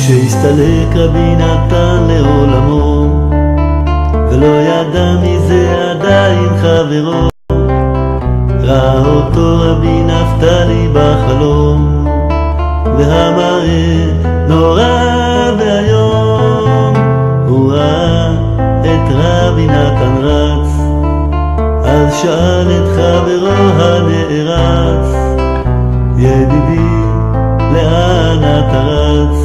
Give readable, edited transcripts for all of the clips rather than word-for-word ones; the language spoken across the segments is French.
כשהסתלק רבי נתן לעולמו, ולא ידע מזה עדיין חברו, ראה אותו רבי נפתלי בחלום, והמראה נורא והיום. הוא ראה את רבי נתן רץ, אז שאל את חברו הנערץ, ידידי, לאן אתה רץ?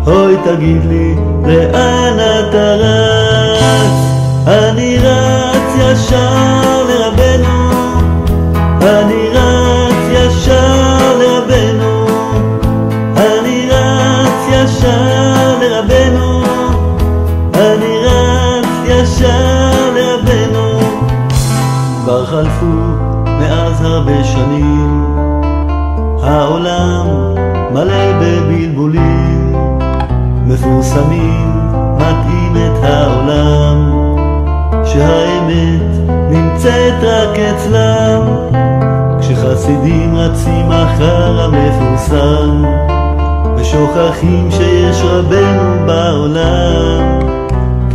אוי תגיד לי, לאן אתה רץ? אני רץ ישר לרבנו, אני רץ ישר לרבנו, אני רץ ישר לרבנו, אני רץ ישר לרבנו. כבר חלפו מאז הרבה שנים, העולם מלא בבלבולים מפורסמים, מטעים את העולם, שהאמת נמצאת רק אצלם. כשחסידים רצים אחר המפורסם, ושוכחים שיש רבנו בעולם,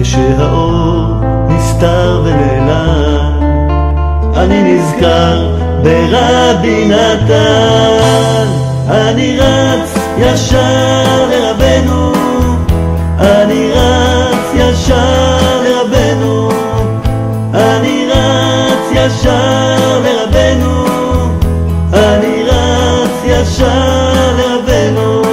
כשהאור נסתר ונעלם. אני נזכר ברבי נתן, אני רץ ישר לרבנו, אני רץ ישר לרבנו, אני רץ ישר לרבנו, אני רץ ישר לרבנו.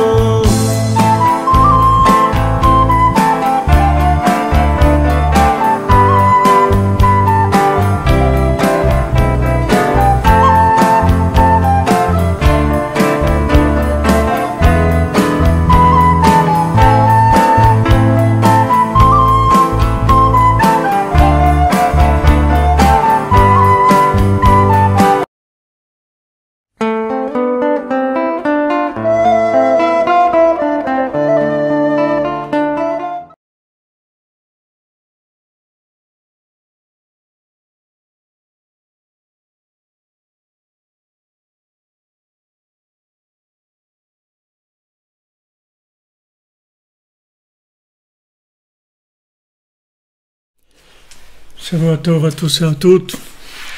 Shabbat Tov à tous et à toutes.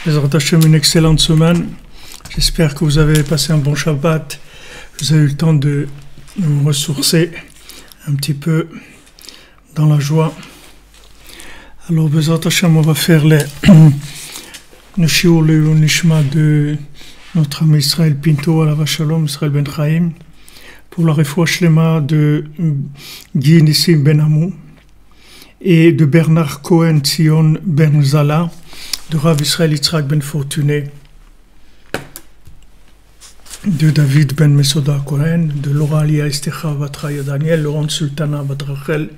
Bezrat Hashem, une excellente semaine. J'espère que vous avez passé un bon Shabbat. Vous avez eu le temps de vous ressourcer un petit peu dans la joie. Alors, Bezrat Hashem, on va faire le shiur le nishma de notre ami Israël Pinto, alav shalom, Israël Ben Chaim, pour la refoua shlema de Guy Nissim Ben Amou et de Bernard Cohen Tzion Ben Zala, de Rav Israël Yitzhak Ben Fortuné, de David Ben Mesoda Cohen, de Laura Alia Estecha Vatraya Daniel, Laurent Sultana Badrachel,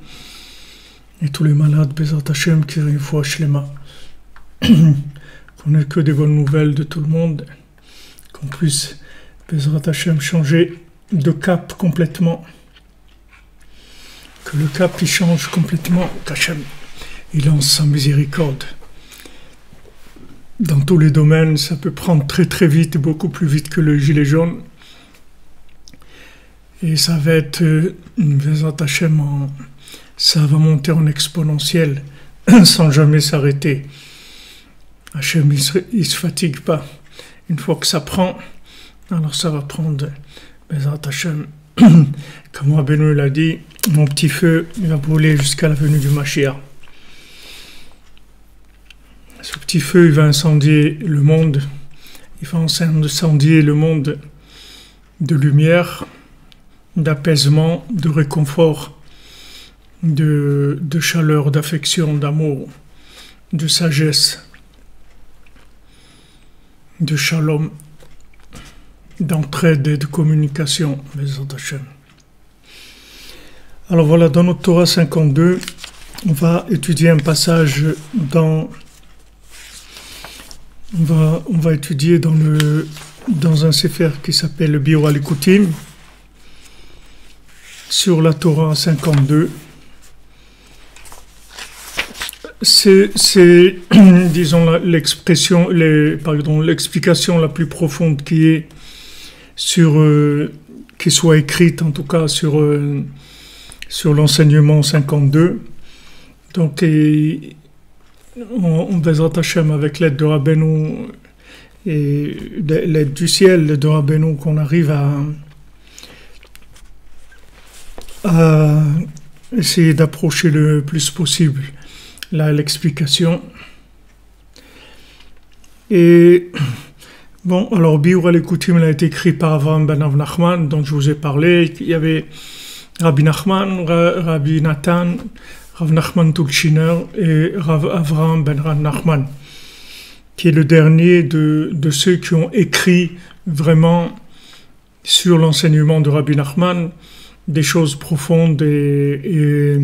et tous les malades, Bezrat Hashem, qui ont une foi shlema. Qu'on n'ait que des bonnes nouvelles de tout le monde, qu'on puisse, Bezrat Hashem, changer de cap complètement. Que le cap il change complètement, qu'Hachem il lance sa miséricorde. Dans tous les domaines, ça peut prendre très très vite, beaucoup plus vite que le gilet jaune. Et ça va être, Bezrat Hashem, ça va monter en exponentiel, sans jamais s'arrêter. Hachem il se fatigue pas. Une fois que ça prend, alors ça va prendre, Bezrat Hashem. Comme Rabbeinu l'a dit, mon petit feu il va brûler jusqu'à la venue du Mashiach. Ce petit feu il va incendier le monde, il va incendier le monde de lumière, d'apaisement, de réconfort, de chaleur, d'affection, d'amour, de sagesse, de shalom, d'entraide et de communication, Bezrat Hashem. Alors voilà, dans notre Torah 52, on va étudier un passage dans... On va étudier dans un sefer qui s'appelle le Biur HaLikutim, sur la Torah 52. C'est disons, l'explication la plus profonde qui est sur qui soit écrite en tout cas sur l'enseignement 52. Donc, on Bezrat Hashem, avec l'aide de Rabbeinu et l'aide du ciel de Rabbeinu, qu'on arrive à essayer d'approcher le plus possible l'explication. Et bon, alors Biur al-Ekutim a été écrit par Avraham ben Rav Nachman, dont je vous ai parlé. Il y avait Rabbi Nachman, Rabbi Nathan, Rav Nachman Tulshiner et Rav Avraham ben Rav Nachman, qui est le dernier de ceux qui ont écrit vraiment sur l'enseignement de Rabbi Nachman des choses profondes et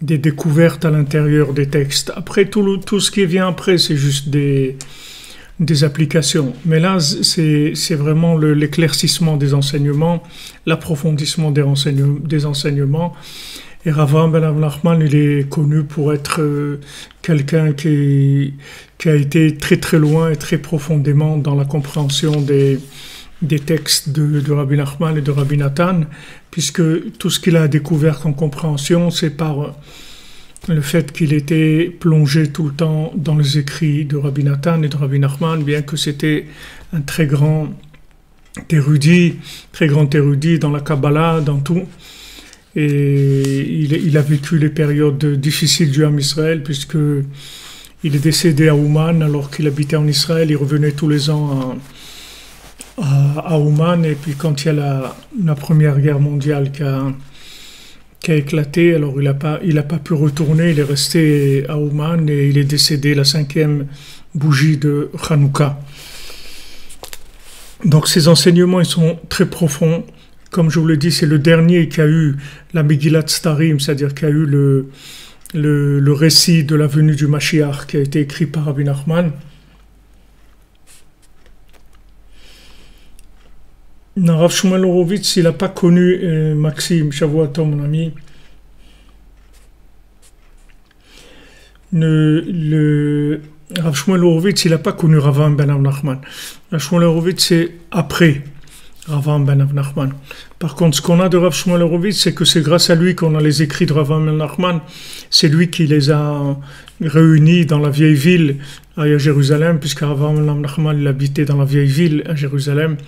des découvertes à l'intérieur des textes. Après, tout ce qui vient après, c'est juste des applications. Mais là, c'est vraiment l'éclaircissement des enseignements, l'approfondissement des enseignements. Et Rav ben Rav Nachman, il est connu pour être quelqu'un qui a été très très loin et très profondément dans la compréhension des textes de Rabbi Nachman et de Rabbi Nathan, puisque tout ce qu'il a découvert en compréhension, c'est par le fait qu'il était plongé tout le temps dans les écrits de Rabbi Nathan et de Rabbi Nachman, bien que c'était un très grand érudit dans la Kabbalah, dans tout. Et il a vécu les périodes difficiles du Ham Israël, puisque il est décédé à Ouman alors qu'il habitait en Israël. Il revenait tous les ans à Ouman, et puis quand il y a la Première Guerre mondiale qui a éclaté, alors il a pas pu retourner, il est resté à Ouman et il est décédé la 5e bougie de Hanouka. Donc ces enseignements, ils sont très profonds. Comme je vous l'ai dit, c'est le dernier qui a eu la Megillat Starim, c'est-à-dire qui a eu le récit de la venue du Mashiach qui a été écrit par Rabbi Nachman. Rav Shmuel Horowitz, il n'a pas connu Maxime, Shavuaton, mon ami. Rav Shmuel Horowitz, il n'a pas connu Rav ben Rav Nachman. Rav Shmuel Horowitz, c'est après Rav ben Rav Nachman. Par contre, ce qu'on a de Rav Shmuel Horowitz, c'est que c'est grâce à lui qu'on a les écrits de Rav ben Nachman. C'est lui qui les a réunis dans la vieille ville à Jérusalem, puisque Rav ben Nachman il habitait dans la vieille ville à Jérusalem.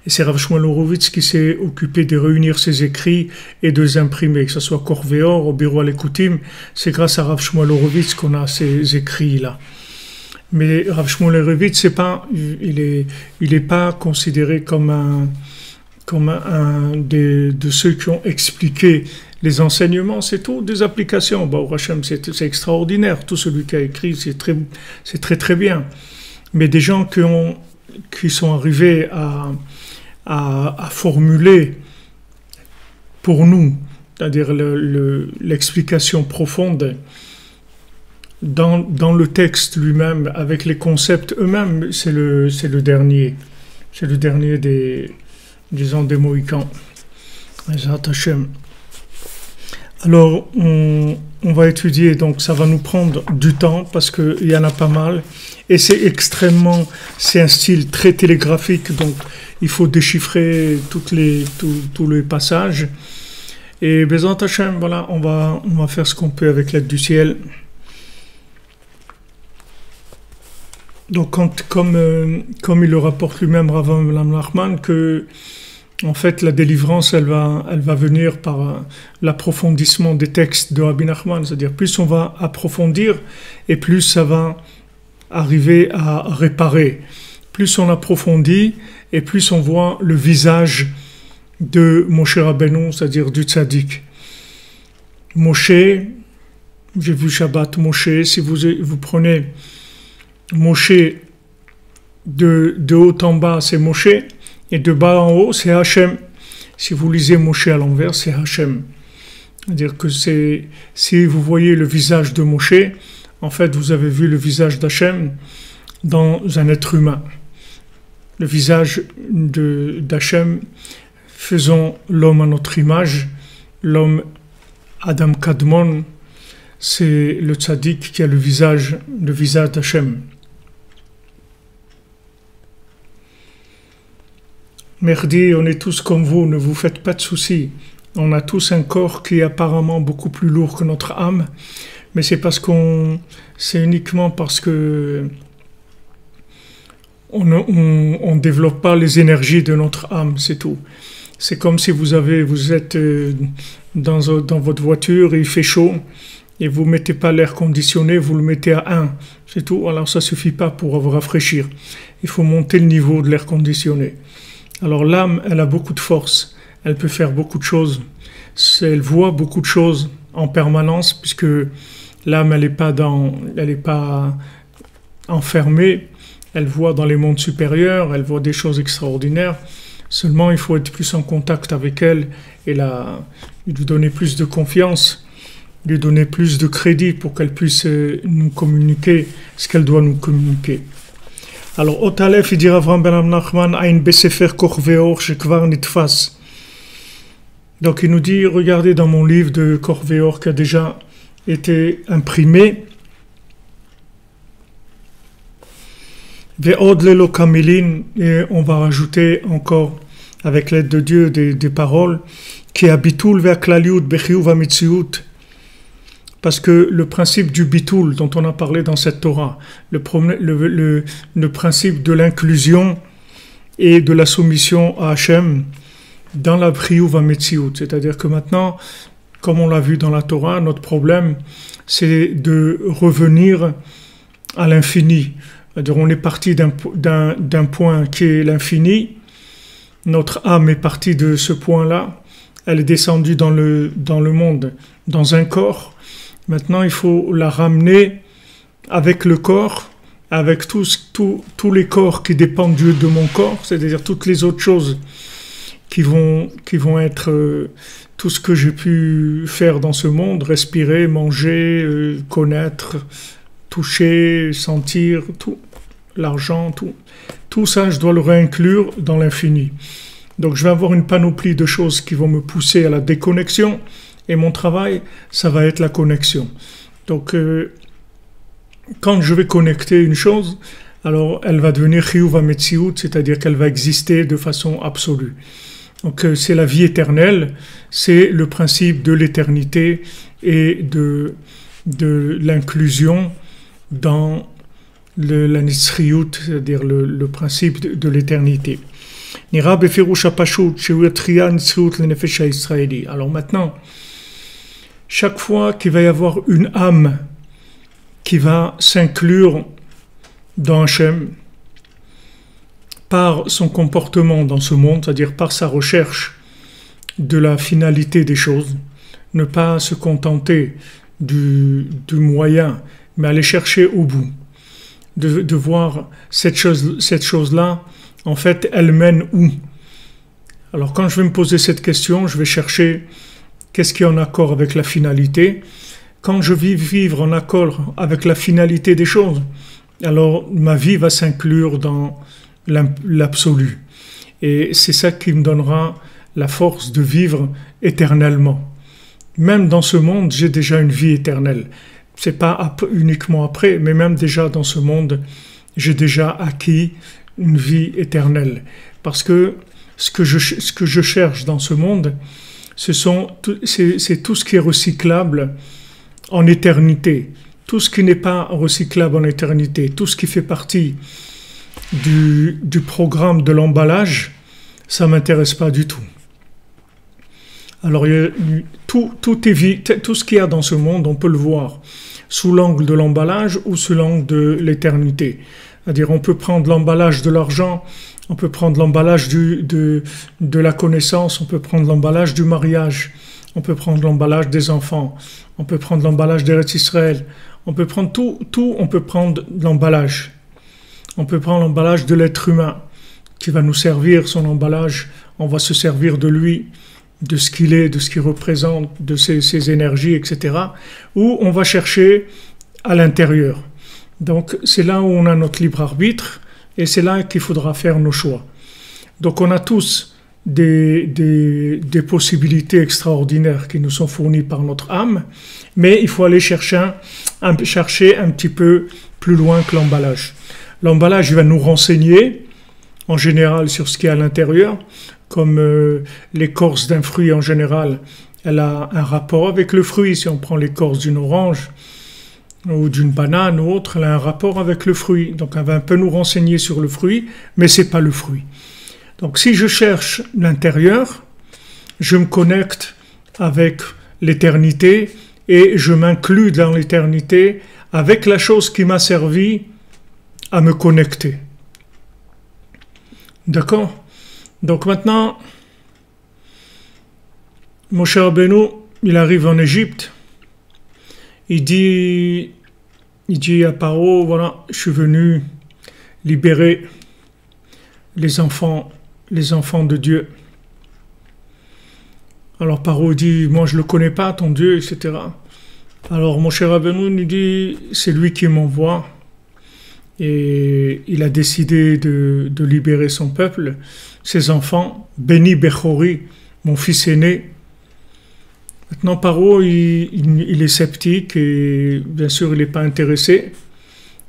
Et c'est Rav Shmuel Horowitz qui s'est occupé de réunir ses écrits et de les imprimer, que ce soit Corvéor, au Biur al-Ekutim. C'est grâce à Rav Shmuel Horowitz qu'on a ces écrits-là. Mais Rav Shmuel Horowitz, il est pas considéré comme un de ceux qui ont expliqué les enseignements. C'est tout des applications. Bah, au Hachem, c'est extraordinaire. Tout celui qui a écrit, c'est très très bien. Mais des gens qui sont arrivés à formuler pour nous, c'est-à-dire l'explication profonde dans le texte lui-même, avec les concepts eux-mêmes, c'est le dernier. C'est le dernier des Mohicans. Alors, on va étudier, donc ça va nous prendre du temps, parce qu'il y en a pas mal, et c'est un style très télégraphique, donc il faut déchiffrer tous les passages. Et Bezrat Hashem, voilà, on va faire ce qu'on peut avec l'aide du ciel. Donc, comme il le rapporte lui-même, Rav ben Nachman, que en fait la délivrance, elle va venir par l'approfondissement des textes de Rabbi Nachman, c'est-à-dire plus on va approfondir et plus ça va arriver à réparer. Plus on approfondit et plus on voit le visage de Moshe Rabbeinu, c'est-à-dire du tzaddik. Moshe, j'ai vu Shabbat Moshe, si vous prenez Moshe de haut en bas, c'est Moshe, et de bas en haut, c'est Hachem. Si vous lisez Moshe à l'envers, c'est Hachem. C'est-à-dire que si vous voyez le visage de Moshe, en fait, vous avez vu le visage d'Hachem dans un être humain. Le visage d'Hachem, faisons l'homme à notre image, l'homme Adam Kadmon, c'est le tzaddik qui a le visage d'Hachem. Merdi, on est tous comme vous, ne vous faites pas de soucis. On a tous un corps qui est apparemment beaucoup plus lourd que notre âme, mais c'est uniquement parce que on ne développe pas les énergies de notre âme, c'est tout. C'est comme si vous êtes dans votre voiture, il fait chaud, et vous ne mettez pas l'air conditionné, vous le mettez à 1, c'est tout. Alors ça ne suffit pas pour vous rafraîchir. Il faut monter le niveau de l'air conditionné. Alors l'âme, elle a beaucoup de force, elle peut faire beaucoup de choses, elle voit beaucoup de choses en permanence, puisque l'âme, elle n'est pas enfermée, elle voit dans les mondes supérieurs, elle voit des choses extraordinaires. Seulement, il faut être plus en contact avec elle et lui donner plus de confiance, lui donner plus de crédit pour qu'elle puisse nous communiquer ce qu'elle doit nous communiquer. Alors, Otalef, il dit Avram ben Nachman, Ain Besefer Korveor, Shekvar Nitfas. Donc, il nous dit, regardez dans mon livre de Korveor qui a déjà été imprimé. Ve'od lelo kamilin, et on va rajouter encore, avec l'aide de Dieu, des paroles, qui a bitul ve'aklaliut bechiyuv hamitziyut. Parce que le principe du bitul dont on a parlé dans cette Torah, le principe de l'inclusion et de la soumission à Hachem dans la chiyuv hamitziyut, c'est-à-dire que maintenant, comme on l'a vu dans la Torah, notre problème, c'est de revenir à l'infini. C'est-à-dire, on est parti d'un point qui est l'infini, notre âme est partie de ce point-là, elle est descendue dans le monde, dans un corps. Maintenant, il faut la ramener avec le corps, avec tous les corps qui dépendent de mon corps, c'est-à-dire toutes les autres choses qui vont être tout ce que j'ai pu faire dans ce monde, respirer, manger, connaître, toucher, sentir, tout, l'argent, tout ça, je dois le réinclure dans l'infini. Donc je vais avoir une panoplie de choses qui vont me pousser à la déconnexion, et mon travail, ça va être la connexion. Donc quand je vais connecter une chose, alors elle va devenir chiyuv hametziut, c'est-à-dire qu'elle va exister de façon absolue. Donc c'est la vie éternelle, c'est le principe de l'éternité et de l'inclusion dans la nitzriyut, c'est-à-dire le principe de l'éternité. Alors maintenant, chaque fois qu'il va y avoir une âme qui va s'inclure dans Hachem par son comportement dans ce monde, c'est-à-dire par sa recherche de la finalité des choses, ne pas se contenter du moyen, mais aller chercher au bout, de voir cette chose-là, en fait, elle mène où? Alors quand je vais me poser cette question, je vais chercher qu'est-ce qui est en accord avec la finalité. Quand je vais vivre en accord avec la finalité des choses, alors ma vie va s'inclure dans l'absolu. Et c'est ça qui me donnera la force de vivre éternellement. Même dans ce monde, j'ai déjà une vie éternelle. C'est pas uniquement après, mais même déjà dans ce monde, j'ai déjà acquis une vie éternelle. Parce que ce que je cherche dans ce monde, c'est tout ce qui est recyclable en éternité. Tout ce qui n'est pas recyclable en éternité, tout ce qui fait partie du programme de l'emballage, ça ne m'intéresse pas du tout. Alors, tout ce qu'il y a dans ce monde, on peut le voir sous l'angle de l'emballage ou sous l'angle de l'éternité. C'est-à-dire, on peut prendre l'emballage de l'argent, on peut prendre l'emballage de la connaissance, on peut prendre l'emballage du mariage, on peut prendre l'emballage des enfants, on peut prendre l'emballage d'Eretz Israël, on peut prendre tout, on peut prendre l'emballage. On peut prendre l'emballage de l'être humain qui va nous servir, son emballage, on va se servir de lui, de ce qu'il est, de ce qu'il représente, de ses énergies, etc. Ou on va chercher à l'intérieur. Donc c'est là où on a notre libre arbitre et c'est là qu'il faudra faire nos choix. Donc on a tous des possibilités extraordinaires qui nous sont fournies par notre âme, mais il faut aller chercher un petit peu plus loin que l'emballage. L'emballage va nous renseigner en général sur ce qui est à l'intérieur, comme l'écorce d'un fruit en général, elle a un rapport avec le fruit. Si on prend l'écorce d'une orange ou d'une banane ou autre, elle a un rapport avec le fruit. Donc elle va un peu nous renseigner sur le fruit, mais c'est pas le fruit. Donc si je cherche l'intérieur, je me connecte avec l'éternité et je m'inclus dans l'éternité avec la chose qui m'a servi à me connecter. D'accord? Donc maintenant, Moshe Rabbeinu, il arrive en Égypte, il dit à Paro, voilà, je suis venu libérer les enfants de Dieu. Alors Paro dit, moi je le connais pas, ton Dieu, etc. Alors Moshe Rabbeinu nous dit, c'est lui qui m'envoie. Et il a décidé de libérer son peuple, ses enfants, Béni Bechori, mon fils aîné. Maintenant, Paro, il est sceptique et bien sûr, il n'est pas intéressé,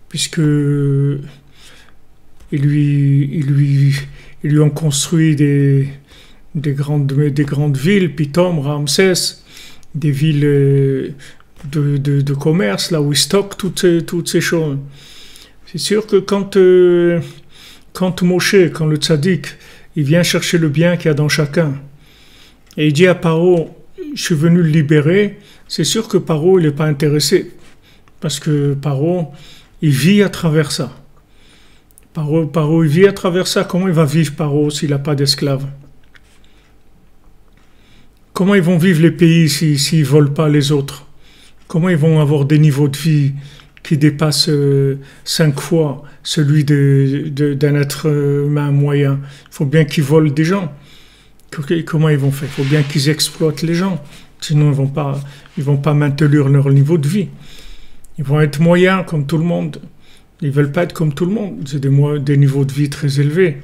puisque ils lui ont construit des grandes villes, Pithom, Ramsès, des villes de commerce, là où ils stockent toutes ces choses. C'est sûr que quand Moshe, quand le tzaddik, il vient chercher le bien qu'il y a dans chacun, et il dit à Paro, je suis venu le libérer, c'est sûr que Paro, il n'est pas intéressé, parce que Paro, il vit à travers ça. Paro, il vit à travers ça. Comment il va vivre Paro s'il n'a pas d'esclaves? Comment ils vont vivre les pays s'ils ne volent pas les autres? Comment ils vont avoir des niveaux de vie qui dépasse 5 fois celui d'un être humain moyen? Il faut bien qu'ils volent des gens. Comment ils vont faire? Il faut bien qu'ils exploitent les gens. Sinon, ils vont pas maintenir leur niveau de vie. Ils vont être moyens comme tout le monde. Ils veulent pas être comme tout le monde. C'est des niveaux de vie très élevés.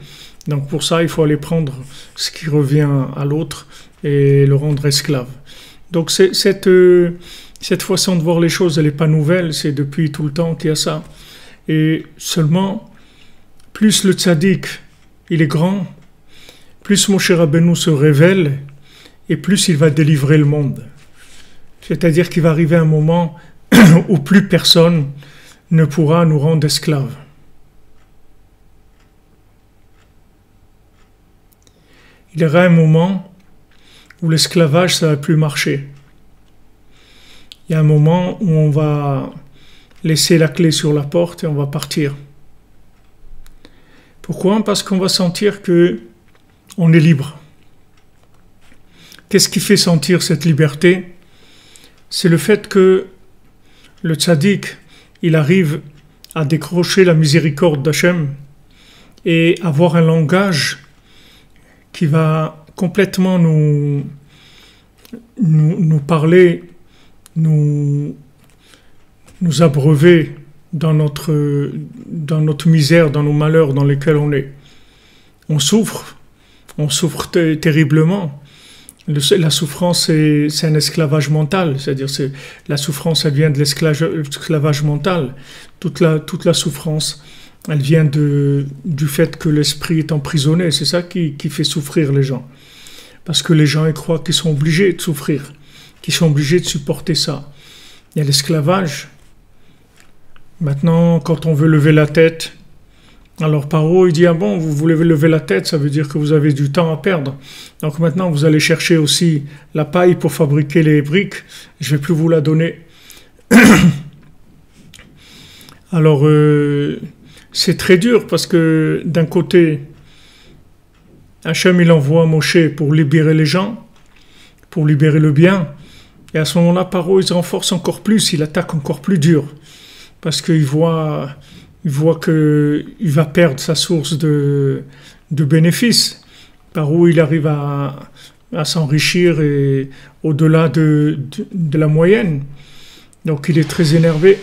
Donc pour ça, il faut aller prendre ce qui revient à l'autre et le rendre esclave. Donc cette façon de voir les choses, elle n'est pas nouvelle, c'est depuis tout le temps qu'il y a ça. Et seulement, plus le tzaddik, il est grand, plus Moshe Rabbeinu se révèle, et plus il va délivrer le monde. C'est-à-dire qu'il va arriver un moment où plus personne ne pourra nous rendre esclaves. Il y aura un moment où l'esclavage, ça ne va plus marcher. Il y a un moment où on va laisser la clé sur la porte et on va partir. Pourquoi? Parce qu'on va sentir que on est libre. Qu'est-ce qui fait sentir cette liberté? C'est le fait que le tzaddik, il arrive à décrocher la miséricorde d'Hachem et avoir un langage qui va complètement nous parler, nous abreuver dans notre misère, dans nos malheurs dans lesquels on est. On souffre terriblement. La souffrance, c'est un esclavage mental, c'est-à-dire la souffrance, elle vient de l'esclavage mental. Toute la souffrance, elle vient du fait que l'esprit est emprisonné. C'est ça qui fait souffrir les gens. Parce que les gens ils croient qu'ils sont obligés de souffrir, qu'ils sont obligés de supporter ça. Il y a l'esclavage. Maintenant, quand on veut lever la tête, alors Paro, il dit, ah bon, vous voulez lever la tête, ça veut dire que vous avez du temps à perdre. Donc maintenant, vous allez chercher aussi la paille pour fabriquer les briques. Je ne vais plus vous la donner. Alors, c'est très dur parce que d'un côté, Hachem, il envoie Moshe pour libérer les gens, pour libérer le bien. Et à ce moment-là, Paro, il se renforce encore plus, il attaque encore plus dur. Parce qu'il voit qu'il va perdre sa source de bénéfices. Paro, il arrive à s'enrichir et au-delà de la moyenne. Donc il est très énervé.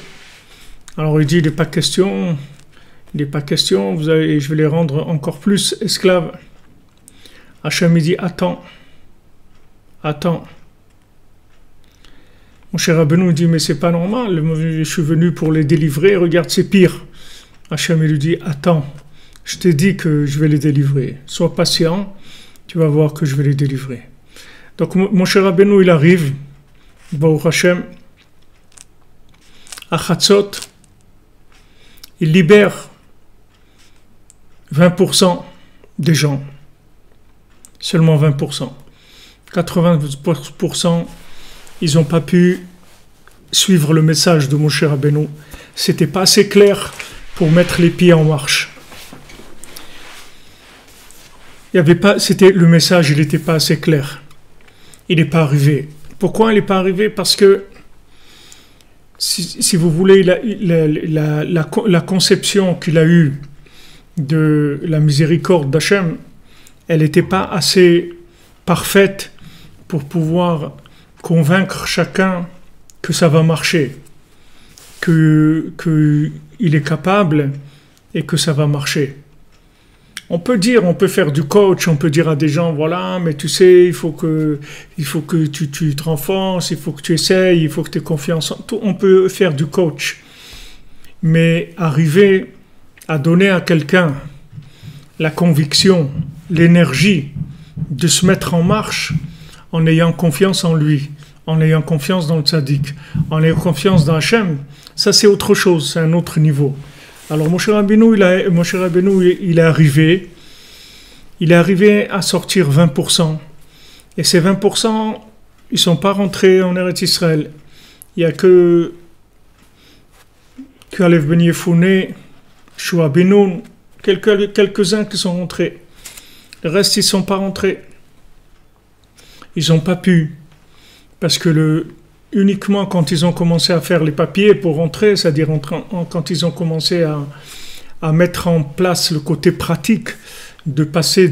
Alors il dit, il n'est pas question, je vais les rendre encore plus esclaves. Hachem, il dit, attends. Mon cher Rabbeinu dit, mais c'est pas normal, je suis venu pour les délivrer, regarde, c'est pire. Hachem, il lui dit, attends, je t'ai dit que je vais les délivrer. Sois patient, tu vas voir que je vais les délivrer. Donc Moshe Rabbeinu, il arrive, Baruch Hashem, à Chatzot, il libère 20% des gens. Seulement 20%. 80%, ils n'ont pas pu suivre le message de Moshe Rabbeinu. C'était pas assez clair pour mettre les pieds en marche. Il y avait pas, le message, il n'était pas assez clair. Il n'est pas arrivé. Pourquoi il n'est pas arrivé? Parce que, si vous voulez, la conception qu'il a eue de la miséricorde d'Hachem, elle n'était pas assez parfaite pour pouvoir convaincre chacun que ça va marcher, qu'il est capable et que ça va marcher. On peut faire du coach, on peut dire à des gens, voilà, mais tu sais, il faut que tu te renforces, il faut que tu essayes, il faut que tu aies confiance. On peut faire du coach. Mais arriver à donner à quelqu'un la conviction, l'énergie de se mettre en marche en ayant confiance en lui, en ayant confiance dans le tzaddik, en ayant confiance dans Hachem, ça c'est autre chose, c'est un autre niveau. Alors Moshe Rabbeinu, il est arrivé à sortir 20%. Et ces 20%, ils ne sont pas rentrés en Eretz Israël. Il n'y a que Alev Ben Yefoune, Shua Benoun, quelques-uns qui sont rentrés. Le reste, ils ne sont pas rentrés. Ils n'ont pas pu. Parce que uniquement quand ils ont commencé à faire les papiers pour rentrer, c'est-à-dire quand ils ont commencé à mettre en place le côté pratique de passer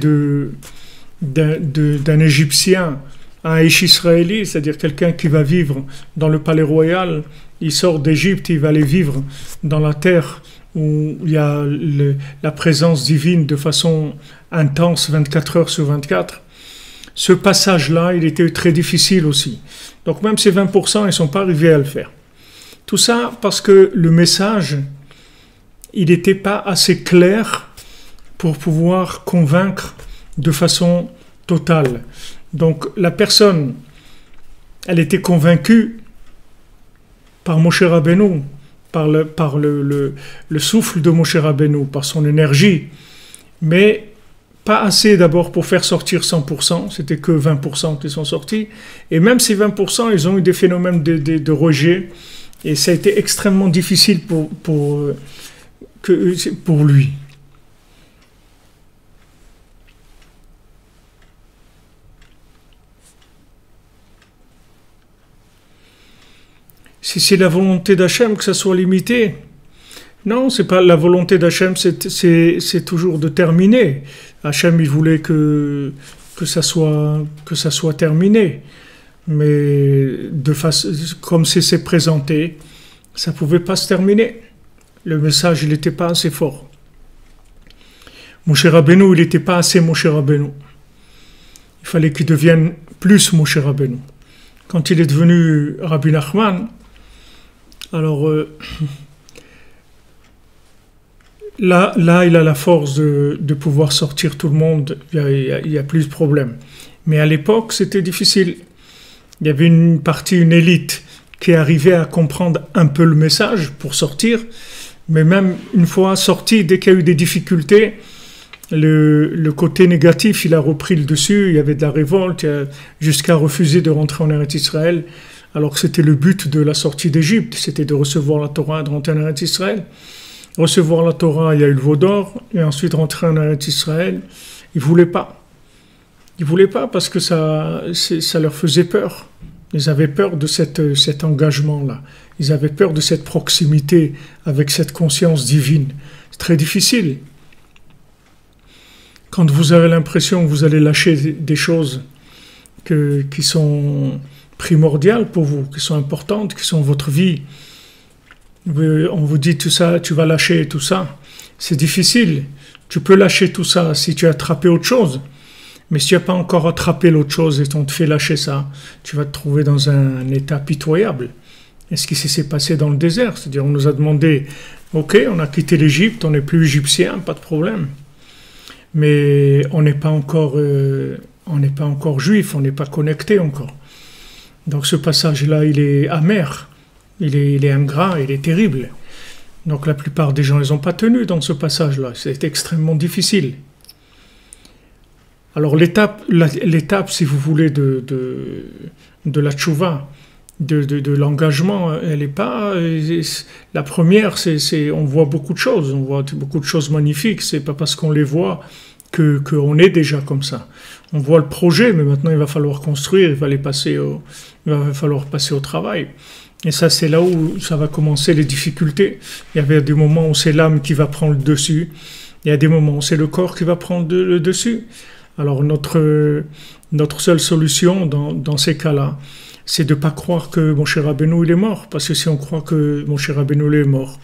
d'un Égyptien à un Ish israéli, c'est-à-dire quelqu'un qui va vivre dans le palais royal, il sort d'Égypte, il va aller vivre dans la terre où il y a la présence divine de façon intense 24 heures sur 24. Ce passage-là, il était très difficile aussi. Donc même ces 20%, ils ne sont pas arrivés à le faire. Tout ça parce que le message, il n'était pas assez clair pour pouvoir convaincre de façon totale. Donc la personne, elle était convaincue par Moshe Rabbeinu, par le souffle de Moshe Rabbeinu, par son énergie, mais pas assez d'abord pour faire sortir 100%, c'était que 20% qui sont sortis, et même ces 20%, ils ont eu des phénomènes de rejet, et ça a été extrêmement difficile pour lui. Si c'est la volonté d'Hachem que ça soit limité, non, c'est pas la volonté d'Hachem, c'est toujours de terminer. Hachem, il voulait que ça soit terminé, mais comme c'est présenté, ça pouvait pas se terminer. Le message, il n'était pas assez fort. Moshe Rabbeinu, il n'était pas assez Moshe Rabbeinu. Il fallait qu'il devienne plus Moshe Rabbeinu. Quand il est devenu Rabbi Nachman, alors là, il a la force de pouvoir sortir tout le monde, il y a plus de problèmes. Mais à l'époque, c'était difficile. Il y avait une élite qui arrivait à comprendre un peu le message pour sortir, mais même une fois sorti, dès qu'il y a eu des difficultés, le côté négatif, il a repris le dessus, il y avait de la révolte, jusqu'à refuser de rentrer en Eretz Israël, alors que c'était le but de la sortie d'Égypte, c'était de recevoir la Torah et de rentrer en Eretz Israël. Recevoir la Torah, il y a eu le veau d'or, et ensuite rentrer en Eretz Israël, ils ne voulaient pas. Ils ne voulaient pas parce que ça leur faisait peur. Ils avaient peur de cet engagement-là. Ils avaient peur de cette proximité avec cette conscience divine. C'est très difficile. Quand vous avez l'impression que vous allez lâcher des choses qui sont primordiales pour vous, qui sont importantes, qui sont votre vie, on vous dit tout ça, tu vas lâcher tout ça. C'est difficile. Tu peux lâcher tout ça si tu as attrapé autre chose. Mais si tu n'as pas encore attrapé l'autre chose et on te fait lâcher ça, tu vas te trouver dans un état pitoyable. Et ce qui s'est passé dans le désert, c'est-à-dire on nous a demandé, ok, on a quitté l'Égypte, on n'est plus égyptien, pas de problème. mais on n'est pas encore juif, on n'est pas connecté encore. Donc ce passage-là, il est amer, il est ingrat, il est terrible. Donc la plupart des gens, ils n'ont pas tenu dans ce passage-là. C'est extrêmement difficile. Alors l'étape, si vous voulez, de la tchouva, de l'engagement, elle n'est pas... La première, on voit beaucoup de choses, on voit beaucoup de choses magnifiques. C'est pas parce qu'on les voit qu'on est déjà comme ça. On voit le projet, mais maintenant il va falloir construire, il va falloir passer au travail. Et ça, c'est là où ça va commencer les difficultés. Il y avait des moments où c'est l'âme qui va prendre le dessus, il y a des moments où c'est le corps qui va prendre le dessus. Alors notre seule solution dans ces cas-là, c'est de ne pas croire que Moshe Rabbeinu il est mort, parce que si on croit que Moshe Rabbeinu il est mort,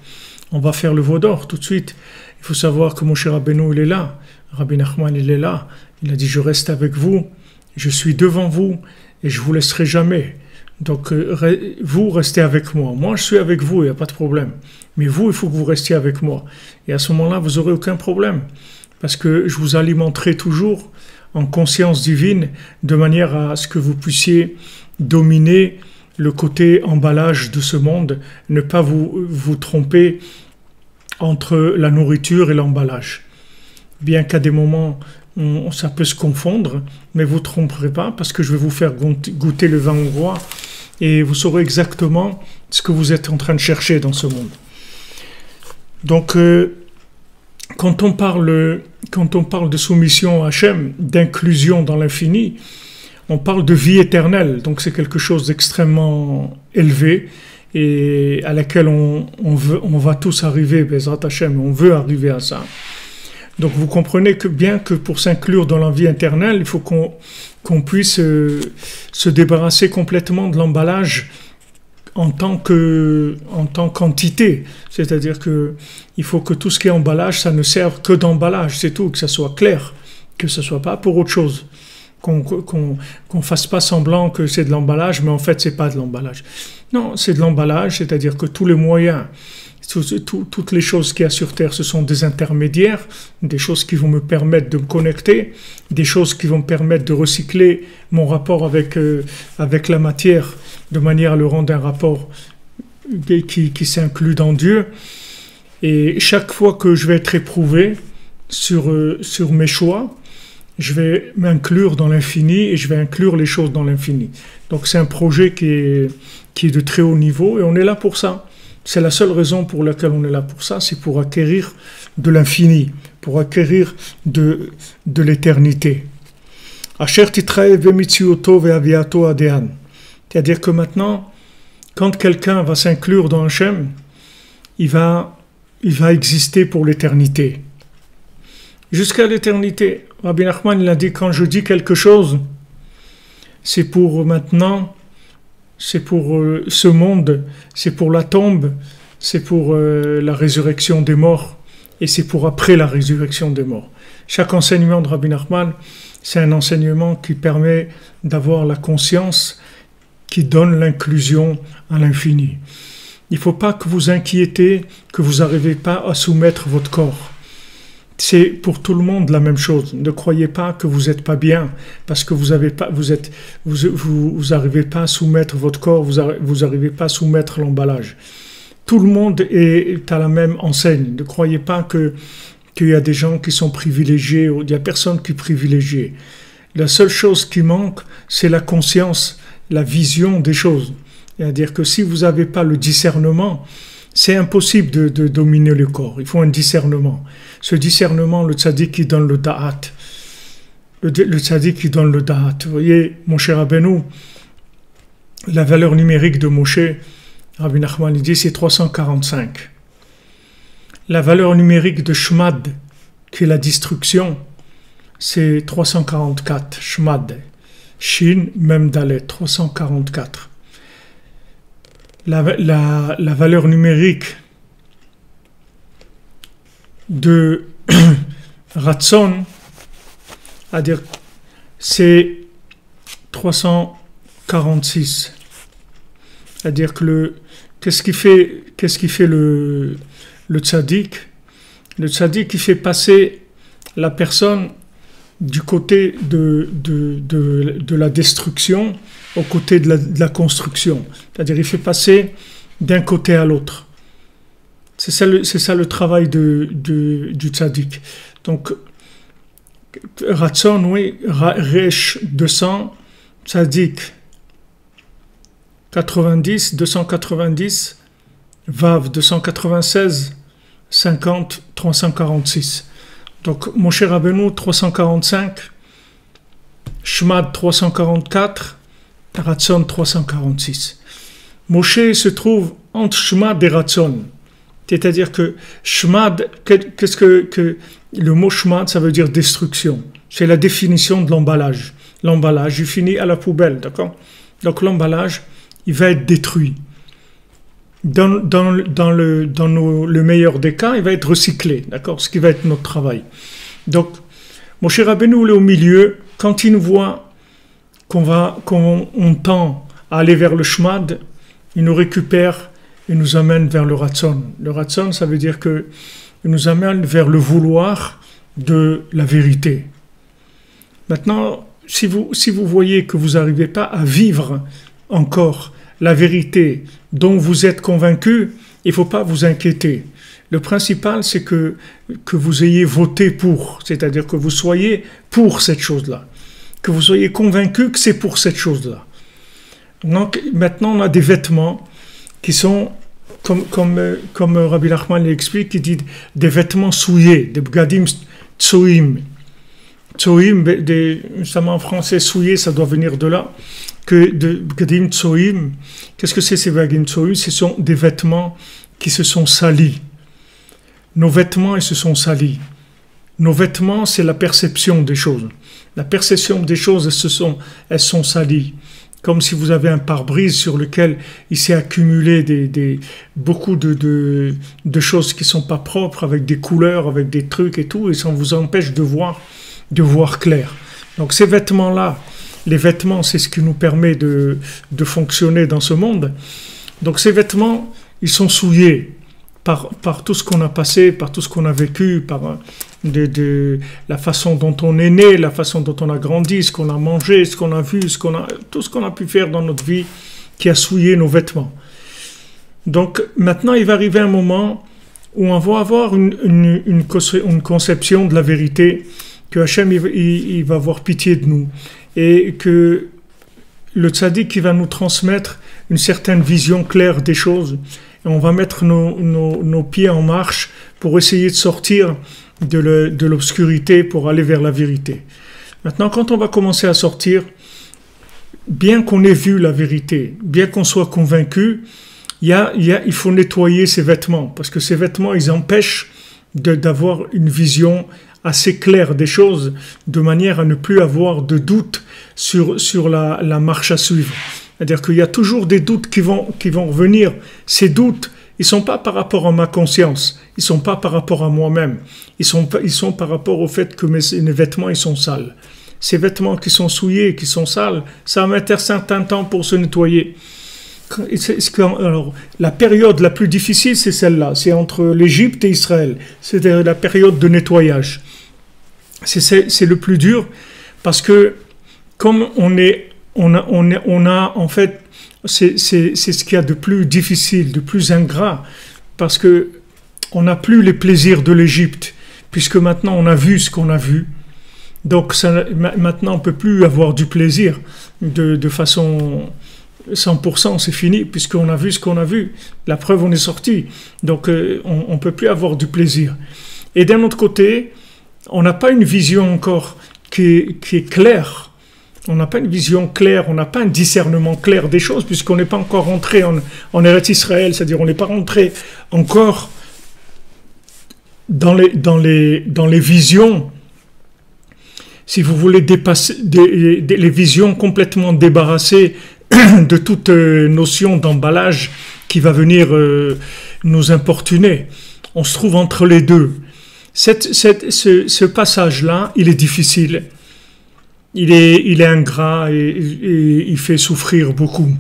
on va faire le veau d'or tout de suite. Il faut savoir que Moshe Rabbeinu il est là, Rabbi Nachman il est là, il a dit je reste avec vous, je suis devant vous et je vous laisserai jamais. Donc vous restez avec moi, moi je suis avec vous, il n'y a pas de problème. Mais vous, il faut que vous restiez avec moi. Et à ce moment-là, vous n'aurez aucun problème, parce que je vous alimenterai toujours en conscience divine, de manière à ce que vous puissiez dominer le côté emballage de ce monde, ne pas vous tromper entre la nourriture et l'emballage. Bien qu'à des moments, ça peut se confondre, mais vous ne tromperez pas, parce que je vais vous faire goûter le vin hongrois, et vous saurez exactement ce que vous êtes en train de chercher dans ce monde. Donc, quand on parle de soumission à Hachem, d'inclusion dans l'infini, on parle de vie éternelle. Donc c'est quelque chose d'extrêmement élevé et à laquelle on va tous arriver, Bezrat Hachem, on veut arriver à ça. Donc vous comprenez que bien que pour s'inclure dans la vie éternelle, il faut qu'on puisse se débarrasser complètement de l'emballage en tant qu'entité. C'est-à-dire que il faut que tout ce qui est emballage, ça ne serve que d'emballage, c'est tout, que ça soit clair, que ce soit pas pour autre chose. Qu'on fasse pas semblant que c'est de l'emballage, mais en fait c'est pas de l'emballage. Non, c'est de l'emballage, c'est-à-dire que tous les moyens, toutes les choses qu'il y a sur Terre, ce sont des intermédiaires, des choses qui vont me permettre de me connecter, des choses qui vont me permettre de recycler mon rapport avec la matière, de manière à le rendre un rapport qui s'inclut dans Dieu. Et chaque fois que je vais être éprouvé sur mes choix, je vais m'inclure dans l'infini et je vais inclure les choses dans l'infini. Donc c'est un projet qui est de très haut niveau et on est là pour ça. C'est la seule raison pour laquelle on est là pour ça, c'est pour acquérir de l'infini, pour acquérir de l'éternité. C'est-à-dire que maintenant, quand quelqu'un va s'inclure dans Hachem, il va exister pour l'éternité. Jusqu'à l'éternité. Rabbi Nachman, il a dit, quand je dis quelque chose, c'est pour maintenant, c'est pour ce monde, c'est pour la tombe, c'est pour la résurrection des morts, et c'est pour après la résurrection des morts. Chaque enseignement de Rabbi Nachman, c'est un enseignement qui permet d'avoir la conscience, qui donne l'inclusion à l'infini. Il ne faut pas que vous inquiétez, que vous n'arrivez pas à soumettre votre corps. C'est pour tout le monde la même chose. Ne croyez pas que vous n'êtes pas bien parce que vous n'arrivez pas à soumettre votre corps, vous n'arrivez pas à soumettre l'emballage. Tout le monde est à la même enseigne. Ne croyez pas qu'il y a des gens qui sont privilégiés ou il n'y a personne qui est privilégié. La seule chose qui manque, c'est la conscience, la vision des choses. C'est-à-dire que si vous n'avez pas le discernement, c'est impossible de dominer le corps. Il faut un discernement. Ce discernement, le tzaddik qui donne le da'at. Le tzaddik qui donne le da'at. Vous voyez, Moshe Rabbeinu, la valeur numérique de Moshe, Rabbi Nachman dit, c'est 345. La valeur numérique de Shmad, qui est la destruction, c'est 344. Shmad. Shin, Mem Dalet, 344. La valeur numérique de Ratson, c'est-à-dire c'est 346. C'est-à-dire que qu'est-ce qui fait le tzaddik? Le tzaddik, il fait passer la personne du côté de la destruction au côté de la construction. C'est-à-dire il fait passer d'un côté à l'autre. C'est ça le travail du tzaddik. Donc, Ratson, oui, Resh 200, tzaddik 90, 290, Vav 296, 50, 346. Donc, Moshe Rabbeinu 345, Shmad 344, Ratson 346. Moshe se trouve entre Shmad et Ratson. C'est-à-dire que Shmad, qu'est-ce que le mot Shmad, ça veut dire destruction. C'est la définition de l'emballage. L'emballage, il finit à la poubelle, d'accord? Donc l'emballage, il va être détruit. Dans le meilleur des cas, il va être recyclé, d'accord? Ce qui va être notre travail. Donc, Moshe Rabbeinu est au milieu. Quand il nous voit qu'on tend à aller vers le Shmad, il nous récupère et nous amène vers le Ratson. Le Ratson, ça veut dire qu'il nous amène vers le vouloir de la vérité. Maintenant, si vous voyez que vous n'arrivez pas à vivre encore la vérité dont vous êtes convaincu, il ne faut pas vous inquiéter. Le principal, c'est que vous ayez voté pour, c'est-à-dire que vous soyez pour cette chose-là, que vous soyez convaincu que c'est pour cette chose-là. Donc, maintenant, on a des vêtements qui sont, comme Rabbi Nachman l'explique, il dit des vêtements souillés, des bgadim tsoim. Tsoim, justement en français, souillé, ça doit venir de là, que de bgadim tsoim. Qu'est-ce que c'est ces bgadim tsoim? Ce sont des vêtements qui se sont salis. Nos vêtements, ils se sont salis. Nos vêtements, c'est la perception des choses. La perception des choses, elles sont salies. Comme si vous avez un pare-brise sur lequel il s'est accumulé beaucoup de choses qui ne sont pas propres, avec des couleurs, avec des trucs et tout, et ça vous empêche de voir clair. Donc ces vêtements-là, les vêtements, c'est ce qui nous permet de fonctionner dans ce monde. Donc ces vêtements, ils sont souillés par tout ce qu'on a passé, par tout ce qu'on a vécu, par la façon dont on est né, la façon dont on a grandi, ce qu'on a mangé, ce qu'on a vu, tout ce qu'on a pu faire dans notre vie qui a souillé nos vêtements. Donc maintenant, il va arriver un moment où on va avoir une conception de la vérité, que Hachem il va avoir pitié de nous, et que le tzaddik qui va nous transmettre une certaine vision claire des choses, et on va mettre nos pieds en marche pour essayer de sortir de l'obscurité pour aller vers la vérité. Maintenant, quand on va commencer à sortir, bien qu'on ait vu la vérité, bien qu'on soit convaincu, il faut nettoyer ses vêtements, parce que ces vêtements, ils empêchent d'avoir une vision assez claire des choses, de manière à ne plus avoir de doute sur la marche à suivre. C'est-à-dire qu'il y a toujours des doutes qui vont revenir. Ces doutes, ils ne sont pas par rapport à ma conscience, ils ne sont pas par rapport à moi-même, ils sont par rapport au fait que mes vêtements ils sont sales. Ces vêtements qui sont souillés, qui sont sales, ça va mettre un certain temps pour se nettoyer. Alors, la période la plus difficile, c'est celle-là, c'est entre l'Égypte et Israël, c'est la période de nettoyage. C'est le plus dur, parce que comme on a en fait, c'est ce qu'il y a de plus difficile, de plus ingrat, parce que on n'a plus les plaisirs de l'Égypte, puisque maintenant on a vu ce qu'on a vu. Donc maintenant on ne peut plus avoir du plaisir de façon 100%, c'est fini, puisqu'on a vu ce qu'on a vu. La preuve, on est sorti. Donc on ne peut plus avoir du plaisir. Et d'un autre côté, on n'a pas une vision encore qui est claire. On n'a pas une vision claire, on n'a pas un discernement clair des choses, puisqu'on n'est pas encore rentré en Eretz Israël, c'est-à-dire on n'est pas rentré encore dans les visions, si vous voulez, dépasser les visions complètement débarrassées de toute notion d'emballage qui va venir nous importuner. On se trouve entre les deux. Ce passage-là, il est difficile. Il est ingrat et il fait souffrir beaucoup.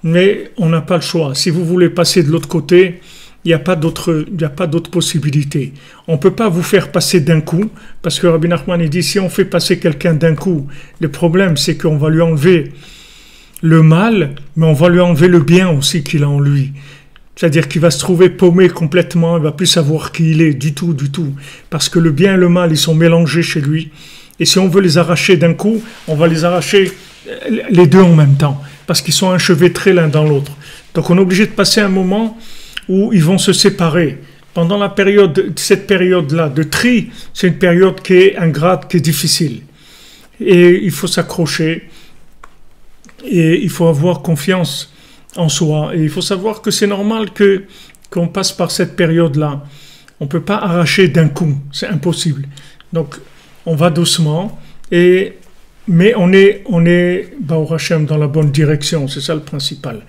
Mais on n'a pas le choix. Si vous voulez passer de l'autre côté, il n'y a pas d'autre possibilité. On ne peut pas vous faire passer d'un coup, parce que Rabbi Nachman il dit, si on fait passer quelqu'un d'un coup, le problème c'est qu'on va lui enlever le mal, mais on va lui enlever le bien aussi qu'il a en lui. C'est-à-dire qu'il va se trouver paumé complètement, il ne va plus savoir qui il est, du tout, parce que le bien et le mal, ils sont mélangés chez lui. Et si on veut les arracher d'un coup, on va les arracher les deux en même temps, parce qu'ils sont enchevêtrés l'un dans l'autre. Donc on est obligé de passer un moment où ils vont se séparer. Pendant cette période-là de tri, c'est une période qui est ingrate, qui est difficile. Et il faut s'accrocher, et il faut avoir confiance en soi. Et il faut savoir que c'est normal qu'on passe par cette période-là. On ne peut pas arracher d'un coup, c'est impossible. Donc on va doucement, mais on est Baruch Hashem, dans la bonne direction, c'est ça le principal.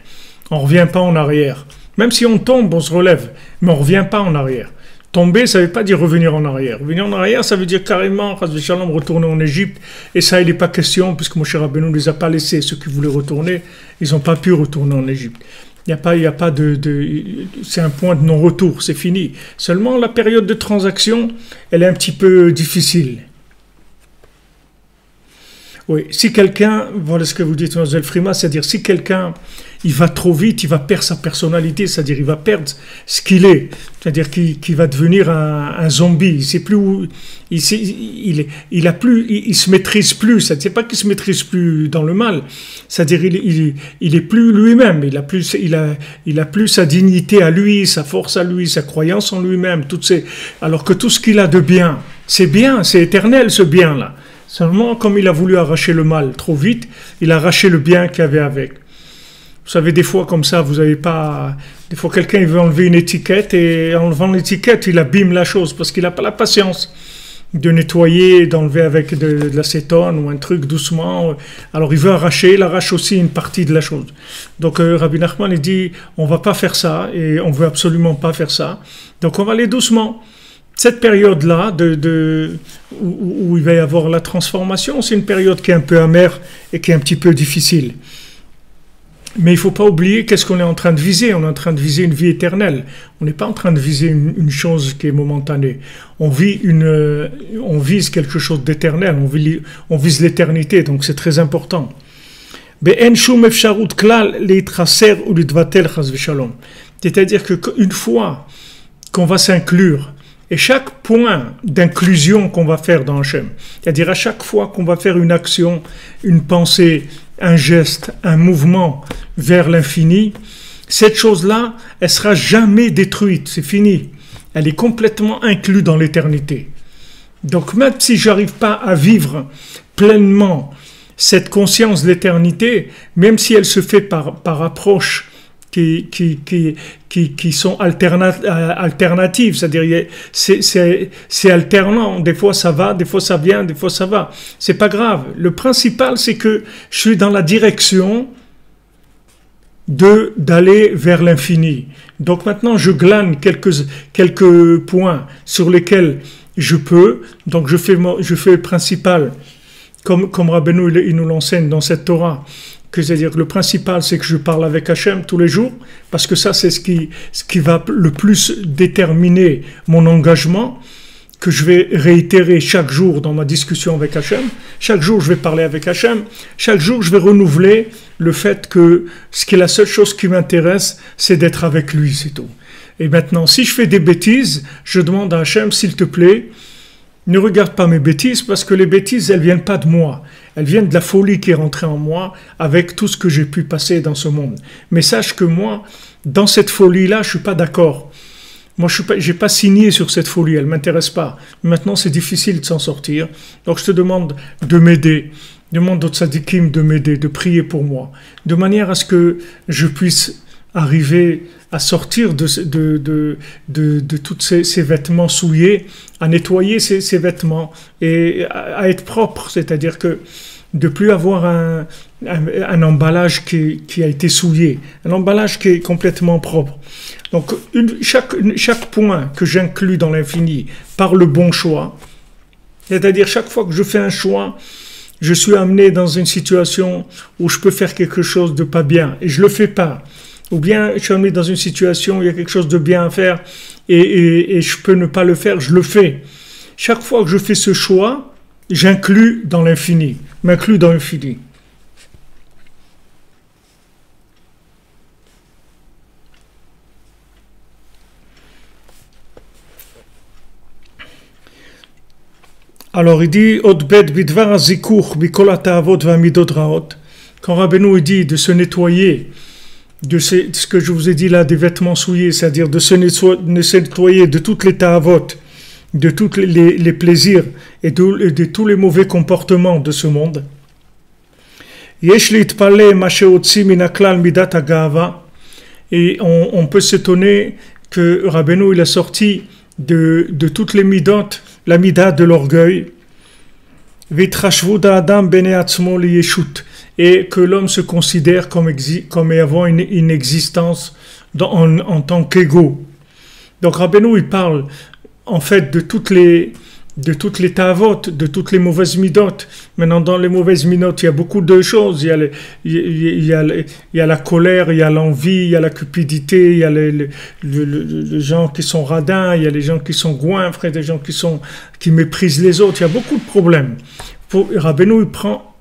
On ne revient pas en arrière. Même si on tombe, on se relève, mais on ne revient pas en arrière. Tomber, ça ne veut pas dire revenir en arrière. Revenir en arrière, ça veut dire carrément, retourner en Égypte. Et ça, il n'est pas question, puisque Moshe Rabbeinu ne les a pas laissés. Ceux qui voulaient retourner, ils n'ont pas pu retourner en Égypte. Il n'y a pas c'est un point de non-retour, c'est fini. Seulement, la période de transaction, elle est un petit peu difficile. Oui, si quelqu'un, voilà ce que vous dites, Mlle Frima, c'est-à-dire si quelqu'un, il va trop vite, il va perdre sa personnalité, c'est-à-dire il va perdre ce qu'il est, c'est-à-dire qu'il va devenir un zombie, il sait plus où, il se maîtrise plus, c'est pas qu'il se maîtrise plus dans le mal, c'est-à-dire il est plus lui-même, il a plus sa dignité à lui, sa force à lui, sa croyance en lui-même, alors que tout ce qu'il a de bien, c'est éternel ce bien-là. Seulement, comme il a voulu arracher le mal trop vite, il a arraché le bien qu'il y avait avec. Vous savez, des fois, comme ça, vous n'avez pas... Des fois, quelqu'un il veut enlever une étiquette et en enlevant l'étiquette, il abîme la chose parce qu'il n'a pas la patience de nettoyer, d'enlever avec de l'acétone ou un truc doucement. Alors, il arrache aussi une partie de la chose. Donc, Rabbi Nachman, il dit, on ne va pas faire ça et on ne veut absolument pas faire ça. Donc, on va aller doucement. Cette période-là, où il va y avoir la transformation, c'est une période qui est un peu amère et qui est un petit peu difficile. Mais il ne faut pas oublier qu'est-ce qu'on est en train de viser. On est en train de viser une vie éternelle. On n'est pas en train de viser une chose qui est momentanée. On vise quelque chose d'éternel. On vise l'éternité, donc c'est très important. C'est-à-dire qu'une fois qu'on va s'inclure, et chaque point d'inclusion qu'on va faire dans Hachem, c'est-à-dire à chaque fois qu'on va faire une action, une pensée, un geste, un mouvement vers l'infini, cette chose-là, elle sera jamais détruite, c'est fini. Elle est complètement inclue dans l'éternité. Donc même si j'arrive pas à vivre pleinement cette conscience de l'éternité, même si elle se fait par approche qui sont alternatives, c'est-à-dire c'est alternant, des fois ça va, des fois ça vient, des fois ça va, c'est pas grave. Le principal c'est que je suis dans la direction d'aller vers l'infini. Donc maintenant je glane quelques points sur lesquels je peux, donc je fais le principal comme Rabbeinu il nous l'enseigne dans cette Torah, c'est-à-dire que le principal, c'est que je parle avec Hachem tous les jours, parce que ça, c'est ce qui va le plus déterminer mon engagement, que je vais réitérer chaque jour dans ma discussion avec Hachem. Chaque jour, je vais parler avec Hachem. Chaque jour, je vais renouveler le fait que la seule chose qui m'intéresse, c'est d'être avec lui, c'est tout. Et maintenant, si je fais des bêtises, je demande à Hachem, s'il te plaît, ne regarde pas mes bêtises, parce que les bêtises, elles viennent pas de moi. Elles viennent de la folie qui est rentrée en moi avec tout ce que j'ai pu passer dans ce monde. Mais sache que moi, dans cette folie-là, je suis pas d'accord. Moi, j'ai pas signé sur cette folie, elle m'intéresse pas. Maintenant, c'est difficile de s'en sortir. Donc, je te demande de m'aider. Demande aux tzadikim de m'aider, de prier pour moi. De manière à ce que je puisse arriver à sortir de tous ces vêtements souillés, à nettoyer ces vêtements et à être propre, c'est-à-dire que de plus avoir un emballage qui a été souillé, un emballage qui est complètement propre. Donc chaque point que j'inclus dans l'infini par le bon choix, c'est-à-dire chaque fois que je fais un choix, je suis amené dans une situation où je peux faire quelque chose de pas bien et je le fais pas. ou bien je suis amené dans une situation où il y a quelque chose de bien à faire et je peux ne pas le faire, je le fais. Chaque fois que je fais ce choix, j'inclus dans l'infini, m'inclus dans l'infini. Alors il dit quand Rabbeinu dit de se nettoyer de ce que je vous ai dit là, des vêtements souillés, c'est-à-dire de se nettoyer de toutes les ta'avot, de tous les plaisirs et de tous les mauvais comportements de ce monde. Et on peut s'étonner que Rabbeinu il a sorti de toutes les midot, la mida de l'orgueil, et que l'homme se considère comme ayant une existence en tant qu'ego. Donc Rabbeinu il parle en fait de toutes les ta'avot, de toutes les mauvaises midot. Maintenant dans les mauvaises midot il y a beaucoup de choses, il y a la colère, il y a l'envie, il y a la cupidité, il y a les gens qui sont radins, il y a les gens qui sont goinfres, des gens qui méprisent les autres, il y a beaucoup de problèmes. Rabbeinu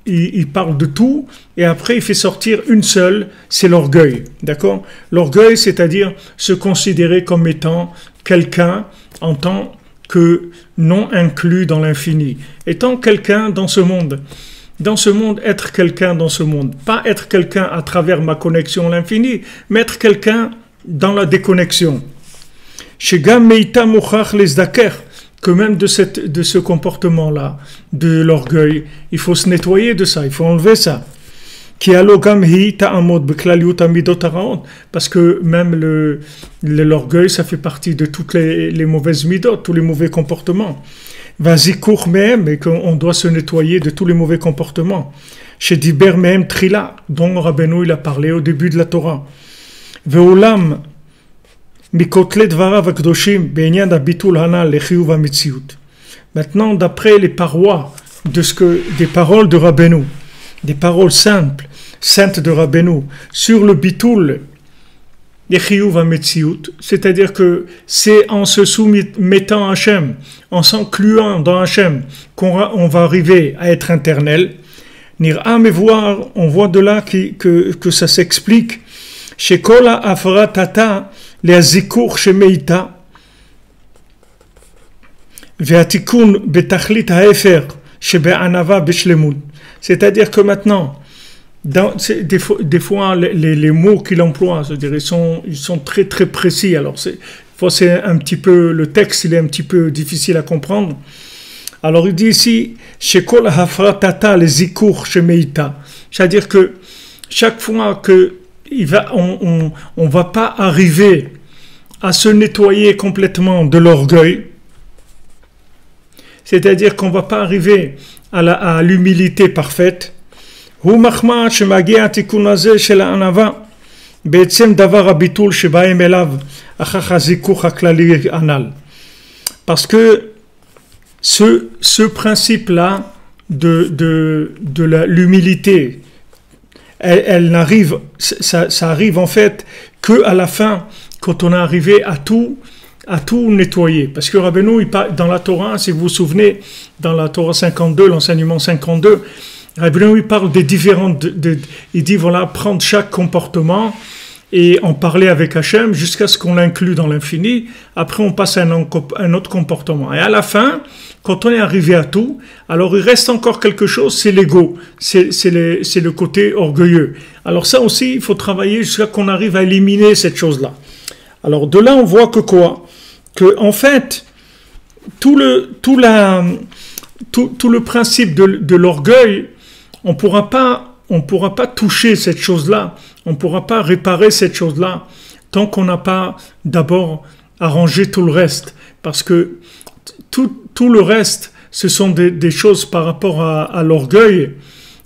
il parle de tout et après il fait sortir une seule, c'est l'orgueil, d'accord? L'orgueil, c'est-à-dire se considérer comme étant quelqu'un en tant que non inclus dans l'infini, étant quelqu'un dans ce monde, être quelqu'un dans ce monde, pas être quelqu'un à travers ma connexion à l'infini, mais être quelqu'un dans la déconnexion. Shegam meita muchach lesdaker, que même de ce comportement-là, de l'orgueil, il faut se nettoyer de ça, il faut enlever ça. Parce que même l'orgueil, ça fait partie de toutes les mauvaises midot, tous les mauvais comportements. Vas-y, cours même, et qu'on doit se nettoyer de tous les mauvais comportements. Chez Diber même Trila, dont Rabbeinu il a parlé au début de la Torah. Ve'olam, maintenant, d'après les parois des paroles de Rabbeinu, des paroles saintes de Rabbeinu, sur le bitul, c'est-à-dire que c'est en se soumettant à Hachem, en s'incluant dans Hachem, qu'on va arriver à être éternel. On voit de là que ça s'explique. Chez Kola Afratata, les Azikur Shemeita, Veatikun Betachlit Haefer, Shebe'anava Bishlemut. C'est-à-dire que maintenant, des fois les mots qu'il emploie, c'est-à-dire ils sont très très précis. Alors c'est un petit peu, le texte il est un petit peu difficile à comprendre. Alors il dit ici, Shekol Hafratata les Zikur Shemeita, c'est-à-dire que chaque fois que on va pas arriver à se nettoyer complètement de l'orgueil, c'est-à-dire qu'on va pas arriver à l'humilité parfaite. Parce que ce principe-là de l'humilité, elle n'arrive, ça arrive en fait que à la fin, quand on est arrivé à tout nettoyer. Parce que Rabbeinu, dans la Torah, si vous vous souvenez, dans la Torah 52, l'enseignement 52, Rabbeinu, il parle des différentes, il dit voilà, prendre chaque comportement et en parler avec Hachem jusqu'à ce qu'on l'inclue dans l'infini. Après, on passe à un autre comportement. Et à la fin, quand on est arrivé à tout, alors il reste encore quelque chose, c'est l'ego, c'est le côté orgueilleux. Alors ça aussi, il faut travailler jusqu'à qu'on arrive à éliminer cette chose-là. Alors de là, on voit que quoi? Que en fait, tout le principe de l'orgueil, on pourra pas toucher cette chose-là, on pourra pas réparer cette chose-là tant qu'on n'a pas d'abord arrangé tout le reste, parce que tout le reste, ce sont des choses par rapport à l'orgueil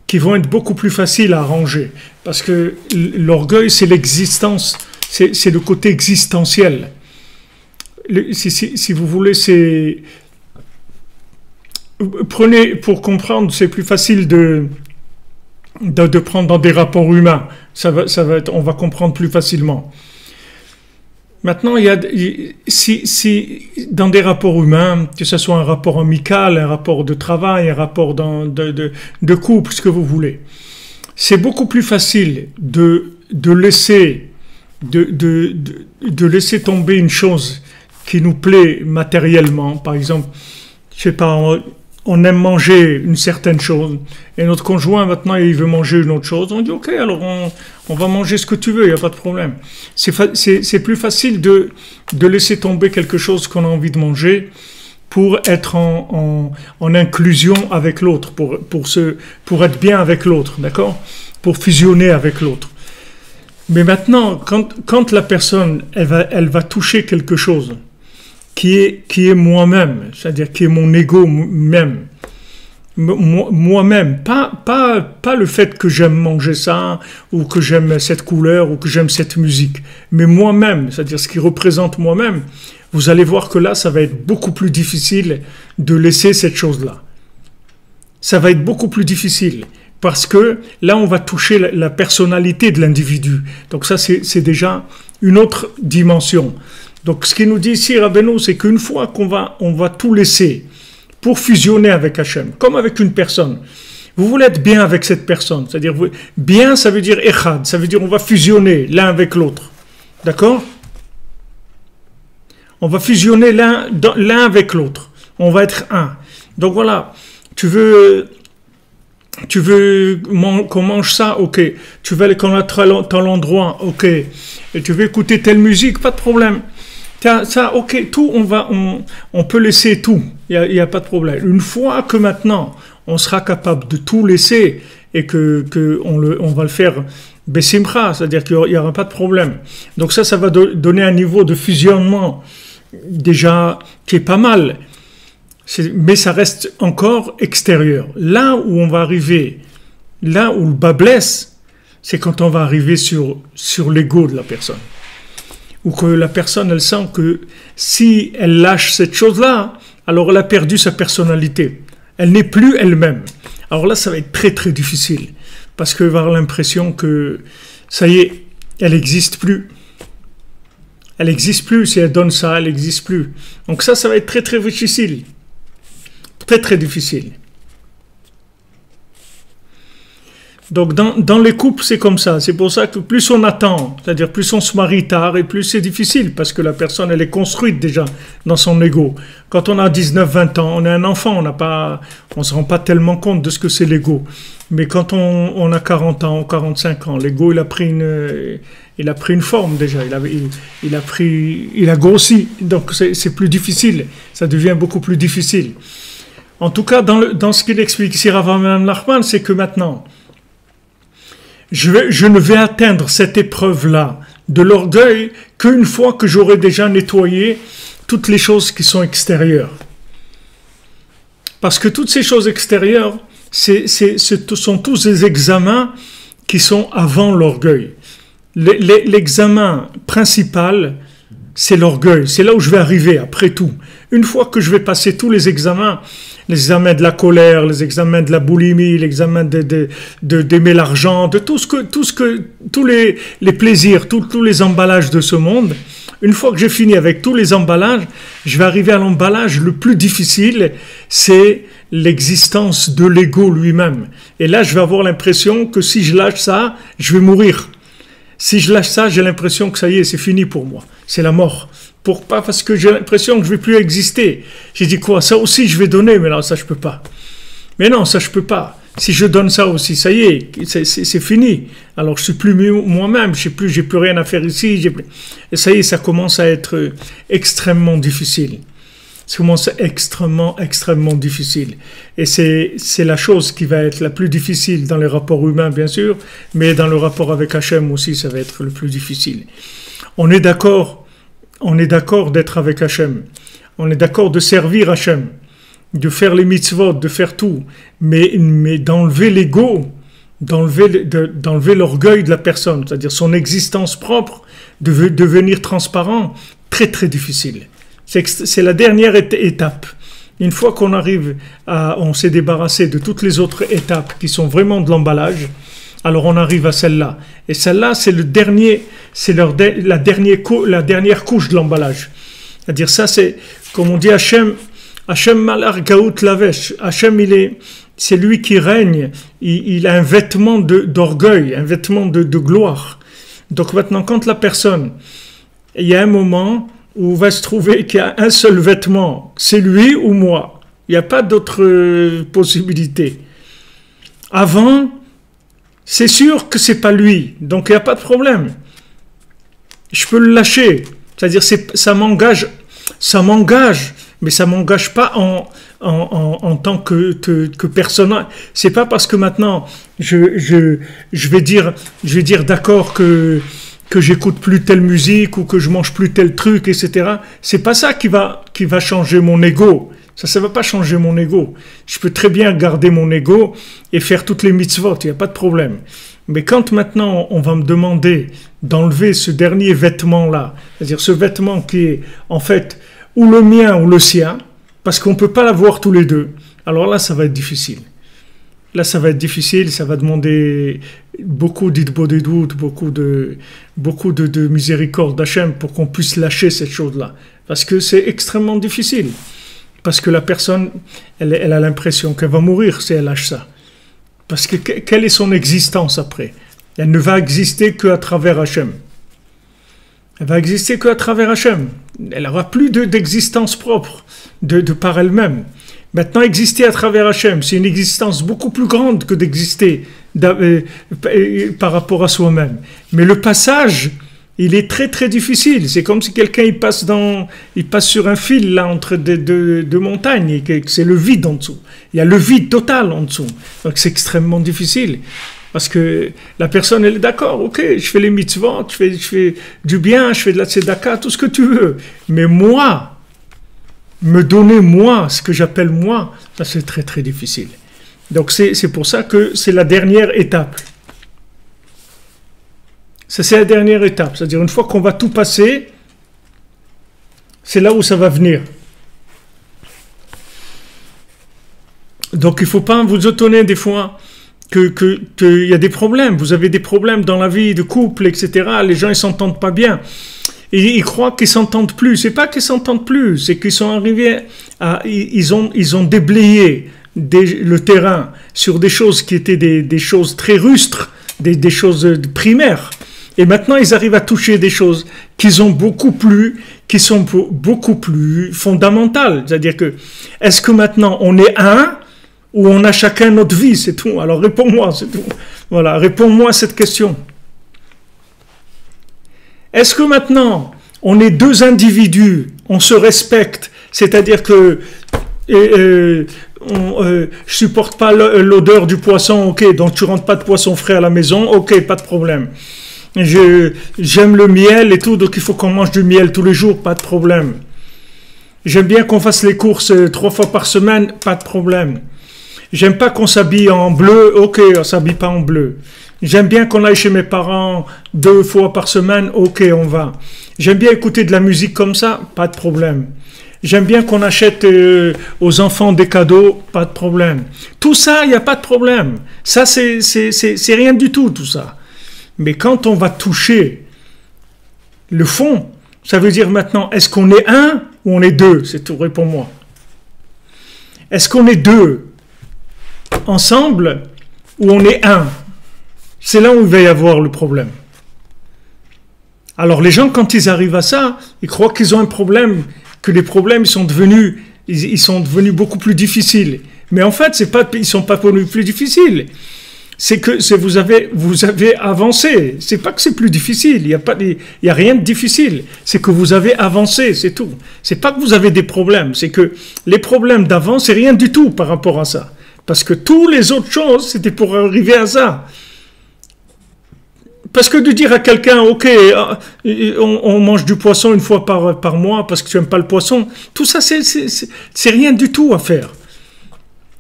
qui vont être beaucoup plus faciles à arranger, parce que l'orgueil, c'est l'existence, c'est le côté existentiel. Si vous voulez, prenez pour comprendre, c'est plus facile de prendre dans des rapports humains. On va comprendre plus facilement. Maintenant, si dans des rapports humains, que ce soit un rapport amical, un rapport de travail, un rapport de couple, ce que vous voulez, c'est beaucoup plus facile de laisser tomber une chose qui nous plaît matériellement. Par exemple, je sais pas, on aime manger une certaine chose et notre conjoint maintenant il veut manger une autre chose. On dit ok, alors on va manger ce que tu veux, il n'y a pas de problème. C'est plus facile de laisser tomber quelque chose qu'on a envie de manger pour être en inclusion avec l'autre, pour être bien avec l'autre, d'accord? Pour fusionner avec l'autre. Mais maintenant, quand la personne elle va toucher quelque chose qui est moi-même, c'est-à-dire qui est mon ego même, moi-même, pas le fait que j'aime manger ça, ou que j'aime cette couleur, ou que j'aime cette musique, mais moi-même, c'est-à-dire ce qui représente moi-même, vous allez voir que là, ça va être beaucoup plus difficile de laisser cette chose-là. Ça va être beaucoup plus difficile, parce que là, on va toucher la personnalité de l'individu. Donc ça, c'est déjà une autre dimension. Donc, ce qu'il nous dit ici, Rabbeinu, c'est qu'une fois on va tout laisser pour fusionner avec Hachem, comme avec une personne. Vous voulez être bien avec cette personne, c'est-à-dire, bien, ça veut dire echad, ça veut dire on va fusionner l'un avec l'autre. D'accord? On va fusionner l'un avec l'autre. On va être un. Donc voilà, tu veux qu'on mange ça, ok. Tu veux qu'on a tel endroit, ok. Et tu veux écouter telle musique, pas de problème. Ça, ok, tout, on peut laisser tout, il y a pas de problème. Une fois que maintenant, on sera capable de tout laisser et on va le faire besimcha, c'est-à-dire qu'il n'y aura pas de problème. Donc ça va donner un niveau de fusionnement déjà qui est pas mal, mais ça reste encore extérieur. Là où on va arriver, là où le bas blesse, c'est quand on va arriver sur l'ego de la personne. Ou que la personne, elle sent que si elle lâche cette chose-là, alors elle a perdu sa personnalité. Elle n'est plus elle-même. Alors là, ça va être très très difficile. Parce qu'elle va avoir l'impression que, ça y est, elle n'existe plus. Elle n'existe plus. Si elle donne ça, elle n'existe plus. Donc ça va être très très difficile. Très très difficile. Donc dans les couples, c'est comme ça. C'est pour ça que plus on attend, c'est-à-dire plus on se marie tard, et plus c'est difficile, parce que la personne, elle est construite déjà dans son ego. Quand on a 19-20 ans, on est un enfant, on se rend pas tellement compte de ce que c'est l'ego. Mais quand on a 40 ans, 45 ans, l'ego, il a pris une forme déjà, il a grossi. Donc c'est plus difficile, ça devient beaucoup plus difficile. En tout cas, dans ce qu'il explique ici, Rav Nachman, c'est que maintenant, je ne vais atteindre cette épreuve-là de l'orgueil qu'une fois que j'aurai déjà nettoyé toutes les choses qui sont extérieures. Parce que toutes ces choses extérieures, ce sont tous des examens qui sont avant l'orgueil. L'examen principal, c'est l'orgueil. C'est là où je vais arriver, après tout. Une fois que je vais passer tous les examens de la colère, les examens de la boulimie, l'examen d'aimer l'argent, de tous les plaisirs, tous les emballages de ce monde, une fois que j'ai fini avec tous les emballages, je vais arriver à l'emballage le plus difficile, c'est l'existence de l'ego lui-même. Et là, je vais avoir l'impression que si je lâche ça, je vais mourir. Si je lâche ça, j'ai l'impression que ça y est, c'est fini pour moi. C'est la mort. Parce que j'ai l'impression que je ne vais plus exister. J'ai dit quoi? Ça aussi, je vais donner, mais non, ça, je ne peux pas. Mais non, ça, je ne peux pas. Si je donne ça aussi, ça y est, c'est fini. Alors, je ne suis plus moi-même, j'ai plus rien à faire ici. Et ça y est, ça commence à être extrêmement difficile. Ça commence à être extrêmement difficile. Et c'est la chose qui va être la plus difficile dans les rapports humains, bien sûr, mais dans le rapport avec Hachem aussi, ça va être le plus difficile. On est d'accord d'être avec Hachem. On est d'accord de servir Hachem, de faire les mitzvot, de faire tout. Mais d'enlever l'ego, d'enlever l'orgueil de la personne, c'est-à-dire son existence propre, de devenir transparent, très très difficile. C'est la dernière étape. Une fois on s'est débarrassé de toutes les autres étapes qui sont vraiment de l'emballage, alors on arrive à celle-là. Et celle-là, c'est le dernier, c'est la dernière couche de l'emballage. C'est-à-dire ça, c'est, comme on dit, Hachem Malar Gaout Lavesh. Hachem, c'est lui qui règne. Il a un vêtement d'orgueil, un vêtement de gloire. Donc maintenant, quand la personne, il y a un moment où on va se trouver qu'il y a un seul vêtement, c'est lui ou moi. Il n'y a pas d'autre possibilité. Avant, c'est sûr que c'est pas lui, donc il n'y a pas de problème. Je peux le lâcher. C'est-à-dire, ça m'engage, mais ça m'engage pas en tant que personne. C'est pas parce que maintenant je vais dire d'accord que j'écoute plus telle musique ou que je mange plus tel truc, etc. C'est pas ça qui va changer mon ego. Ça va pas changer mon ego. Je peux très bien garder mon ego et faire toutes les mitzvot, il n'y a pas de problème. Mais quand maintenant on va me demander d'enlever ce dernier vêtement-là, c'est-à-dire ce vêtement qui est en fait ou le mien ou le sien, parce qu'on ne peut pas l'avoir tous les deux, alors là ça va être difficile. Là ça va être difficile, ça va demander beaucoup d'idbodedut, beaucoup de miséricorde d'Hachem pour qu'on puisse lâcher cette chose-là. Parce que c'est extrêmement difficile. Parce que la personne, elle a l'impression qu'elle va mourir si elle lâche ça. Parce que quelle est son existence après? Elle ne va exister qu'à travers Hachem. Elle va exister qu'à travers Hachem. Elle n'aura plus d'existence propre de par elle-même. Maintenant, exister à travers Hachem, c'est une existence beaucoup plus grande que d'exister par rapport à soi-même. Mais le passage, il est très très difficile. C'est comme si quelqu'un il passe sur un fil là entre deux montagnes et que c'est le vide en dessous. Il y a le vide total en dessous. Donc c'est extrêmement difficile. Parce que la personne, elle est d'accord, ok, je fais les mitzvot, je fais du bien, je fais de la tzedaka, tout ce que tu veux. Mais moi, me donner moi, ce que j'appelle moi, ça c'est très très difficile. Donc c'est pour ça que c'est la dernière étape. Ça c'est la dernière étape. C'est-à-dire une fois qu'on va tout passer, c'est là où ça va venir. Donc il ne faut pas vous étonner des fois qu'il y a des problèmes. Vous avez des problèmes dans la vie de couple, etc. Les gens, ils ne s'entendent pas bien. Et ils croient qu'ils ne s'entendent plus. Ce n'est pas qu'ils ne s'entendent plus, c'est qu'ils sont arrivés à... Ils ont déblayé le terrain sur des choses qui étaient des choses très rustres, des choses primaires. Et maintenant, ils arrivent à toucher des choses qui sont beaucoup plus fondamentales. C'est-à-dire que, est-ce que maintenant, on est un ou on a chacun notre vie, c'est tout. Alors réponds-moi, c'est tout. Voilà, réponds-moi à cette question. Est-ce que maintenant, on est deux individus, on se respecte, c'est-à-dire que je supporte pas l'odeur du poisson, ok, donc tu rentres pas de poisson frais à la maison, ok, pas de problème. J'aime le miel et tout, donc il faut qu'on mange du miel tous les jours, pas de problème. J'aime bien qu'on fasse les courses 3 fois par semaine, pas de problème. J'aime pas qu'on s'habille en bleu, ok, on s'habille pas en bleu. J'aime bien qu'on aille chez mes parents 2 fois par semaine, ok, on va. J'aime bien écouter de la musique comme ça, pas de problème. J'aime bien qu'on achète aux enfants des cadeaux, pas de problème. Tout ça, il n'y a pas de problème. Ça, c'est rien du tout, tout ça. Mais quand on va toucher le fond, ça veut dire maintenant, est-ce qu'on est un ou on est deux? C'est tout, réponds-moi. Est-ce qu'on est deux ensemble ou on est un? C'est là où il va y avoir le problème. Alors les gens, quand ils arrivent à ça, ils croient qu'ils ont un problème, que les problèmes ils sont devenus beaucoup plus difficiles. Mais en fait, ils ne sont pas devenus plus difficiles. C'est que vous avez avancé. C'est pas que c'est plus difficile. Il y a rien de difficile. C'est que vous avez avancé, c'est tout. C'est pas que vous avez des problèmes. C'est que les problèmes d'avant, c'est rien du tout par rapport à ça. Parce que toutes les autres choses, c'était pour arriver à ça. Parce que de dire à quelqu'un, ok, on mange du poisson 1 fois par mois parce que tu n'aimes pas le poisson, tout ça, c'est rien du tout à faire.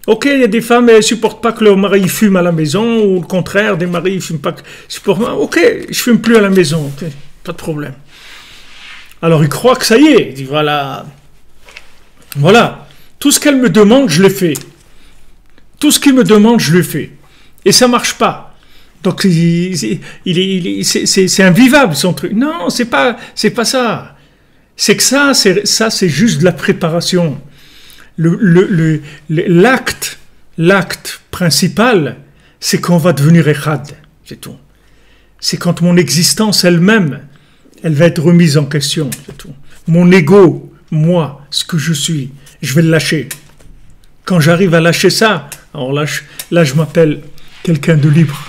Ok, il y a des femmes, elles ne supportent pas que leur mari fume à la maison, ou le contraire, des maris ne fument pas. Ok, je ne fume plus à la maison, okay, pas de problème. Alors il croit que ça y est, il dit voilà, tout ce qu'elle me demande, je le fais. Tout ce qu'il me demande, je le fais. Et ça ne marche pas. Donc c'est invivable son truc. Non, c'est pas ça. C'est que ça, c'est juste de la préparation. L'acte principal, c'est qu'on va devenir Echad, c'est tout. C'est quand mon existence elle-même, elle va être remise en question, c'est tout. Mon ego, moi, ce que je suis, je vais le lâcher. Quand j'arrive à lâcher ça, alors là je m'appelle quelqu'un de libre,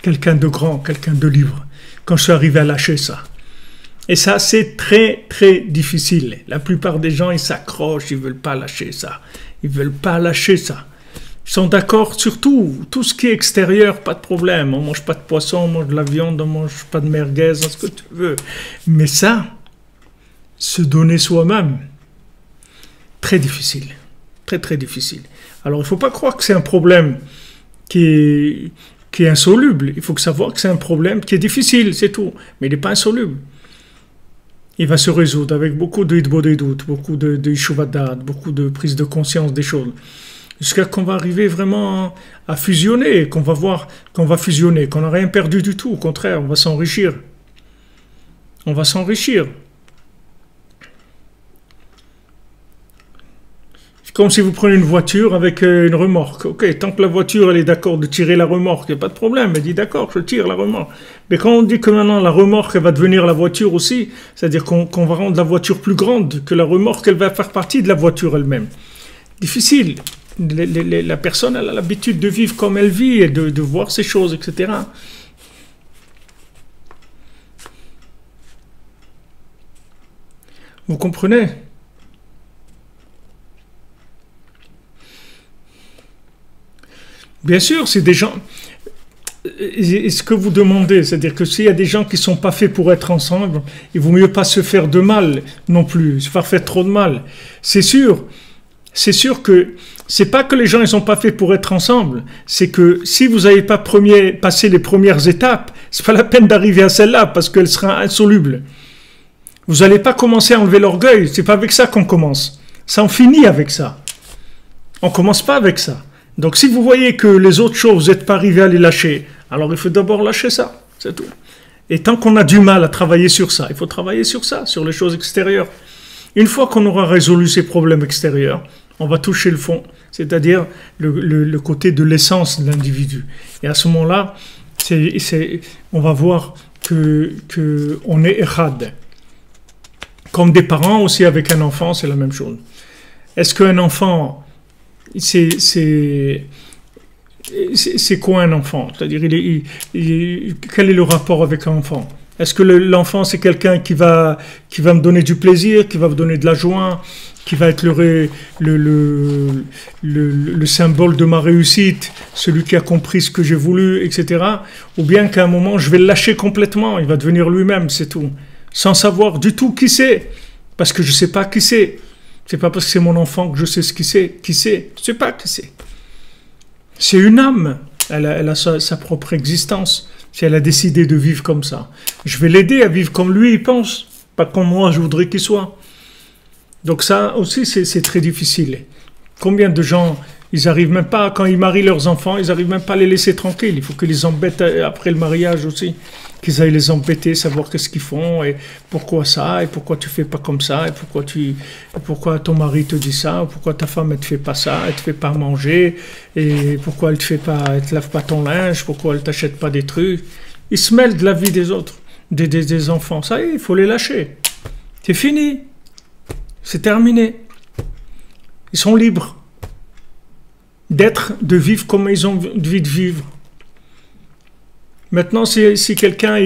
quelqu'un de grand, quelqu'un de libre. Quand je suis arrivé à lâcher ça. Et ça, c'est très, très difficile. La plupart des gens, ils s'accrochent, ils ne veulent pas lâcher ça. Ils ne veulent pas lâcher ça. Ils sont d'accord sur tout. Tout ce qui est extérieur, pas de problème. On ne mange pas de poisson, on mange de la viande, on ne mange pas de merguez, ce que tu veux. Mais ça, se donner soi-même, très difficile. Très, très difficile. Alors, il ne faut pas croire que c'est un problème qui est insoluble. Il faut savoir que c'est un problème qui est difficile, c'est tout. Mais il n'est pas insoluble. Il va se résoudre avec beaucoup de hitbodedut, beaucoup de ishuvadat, beaucoup de prise de conscience des choses. Jusqu'à qu'on va arriver vraiment à fusionner, qu'on va voir qu'on va fusionner, qu'on n'a rien perdu du tout. Au contraire, on va s'enrichir. On va s'enrichir. Comme si vous prenez une voiture avec une remorque. Ok, tant que la voiture elle est d'accord de tirer la remorque, il n'y a pas de problème. Elle dit d'accord, je tire la remorque. Mais quand on dit que maintenant la remorque elle va devenir la voiture aussi, c'est-à-dire qu'on va rendre la voiture plus grande, que la remorque elle va faire partie de la voiture elle-même. Difficile. La personne elle a l'habitude de vivre comme elle vit et de voir ces choses, etc. Vous comprenez ? Bien sûr, c'est des gens... Ce que vous demandez, c'est-à-dire que s'il y a des gens qui ne sont pas faits pour être ensemble, il vaut mieux pas se faire de mal non plus, se faire trop de mal. C'est sûr que c'est pas que les gens ils sont pas faits pour être ensemble, c'est que si vous n'avez pas passé les premières étapes, c'est pas la peine d'arriver à celle-là parce qu'elle sera insoluble. Vous n'allez pas commencer à enlever l'orgueil, c'est pas avec ça qu'on commence. Ça on finit avec ça. On commence pas avec ça. Donc si vous voyez que les autres choses, vous n'êtes pas arrivé à les lâcher, alors il faut d'abord lâcher ça, c'est tout. Et tant qu'on a du mal à travailler sur ça, il faut travailler sur ça, sur les choses extérieures. Une fois qu'on aura résolu ces problèmes extérieurs, on va toucher le fond, c'est-à-dire le côté de l'essence de l'individu. Et à ce moment-là, on va voir qu'on est echad. Comme des parents aussi avec un enfant, c'est la même chose. Est-ce qu'un enfant... C'est quoi un enfant? C'est-à-dire, quel est le rapport avec un enfant? Est-ce que l'enfant, c'est quelqu'un qui va me donner du plaisir, qui va me donner de la joie, qui va être le symbole de ma réussite, celui qui a compris ce que j'ai voulu, etc. Ou bien qu'à un moment, je vais le lâcher complètement, il va devenir lui-même, c'est tout. Sans savoir du tout qui c'est, parce que je ne sais pas qui c'est. C'est pas parce que c'est mon enfant que je sais ce qui c'est. Qui c'est? Je sais pas qui c'est. C'est une âme. Elle a sa propre existence. Si elle a décidé de vivre comme ça, je vais l'aider à vivre comme lui il pense, pas comme moi je voudrais qu'il soit. Donc ça aussi c'est très difficile. Combien de gens, ils arrivent même pas, quand ils marient leurs enfants, ils arrivent même pas à les laisser tranquilles. Il faut qu'ils les embêtent après le mariage aussi. Qu'ils aillent les embêter, savoir qu'est-ce qu'ils font, et pourquoi ça, et pourquoi tu fais pas comme ça, et pourquoi ton mari te dit ça, ou pourquoi ta femme elle te fait pas ça, elle te fait pas manger, et pourquoi elle te lave pas ton linge, pourquoi elle t'achète pas des trucs. Ils se mêlent de la vie des autres, des enfants. Ça y est, il faut les lâcher. C'est fini. C'est terminé. Ils sont libres de vivre comme ils ont envie de vivre. Maintenant, si quelqu'un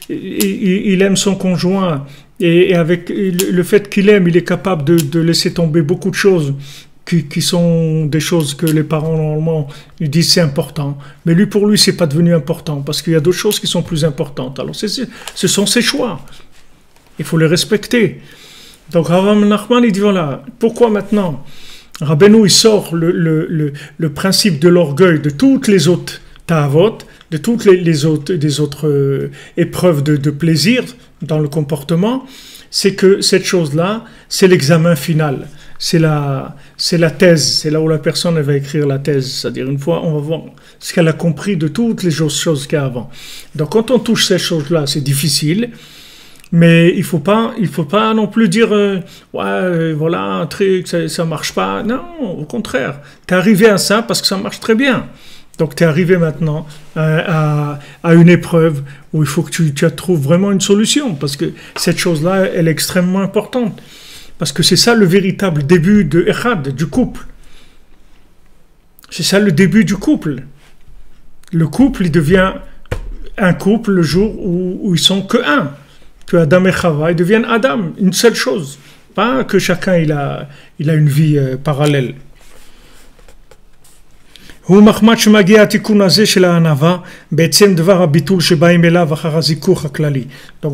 il aime son conjoint et avec le fait qu'il aime, il est capable de laisser tomber beaucoup de choses qui sont des choses que les parents normalement ils disent c'est important, mais pour lui c'est pas devenu important parce qu'il y a d'autres choses qui sont plus importantes. Alors ce sont ses choix, il faut les respecter. Donc Rav Nachman il dit voilà pourquoi maintenant Rabbeinu il sort le principe de l'orgueil de toutes les autres ta'avot, de toutes les autres épreuves de plaisir dans le comportement, c'est que cette chose-là, c'est l'examen final. c'est la thèse, c'est là où la personne elle va écrire la thèse, c'est-à-dire une fois on va voir ce qu'elle a compris de toutes les choses qu'il y a avant. Donc quand on touche ces choses-là, c'est difficile, mais il faut pas non plus dire voilà un truc, ça marche pas. Non, au contraire, tu es arrivé à ça parce que ça marche très bien. Donc tu es arrivé maintenant à une épreuve où il faut que tu trouves vraiment une solution, parce que cette chose-là, elle est extrêmement importante. Parce que c'est ça le véritable début de Echad, du couple. C'est ça le début du couple. Le couple, il devient un couple le jour où ils sont que un. Que Adam et Chava, ils deviennent Adam, une seule chose. Pas que chacun il a une vie parallèle. Donc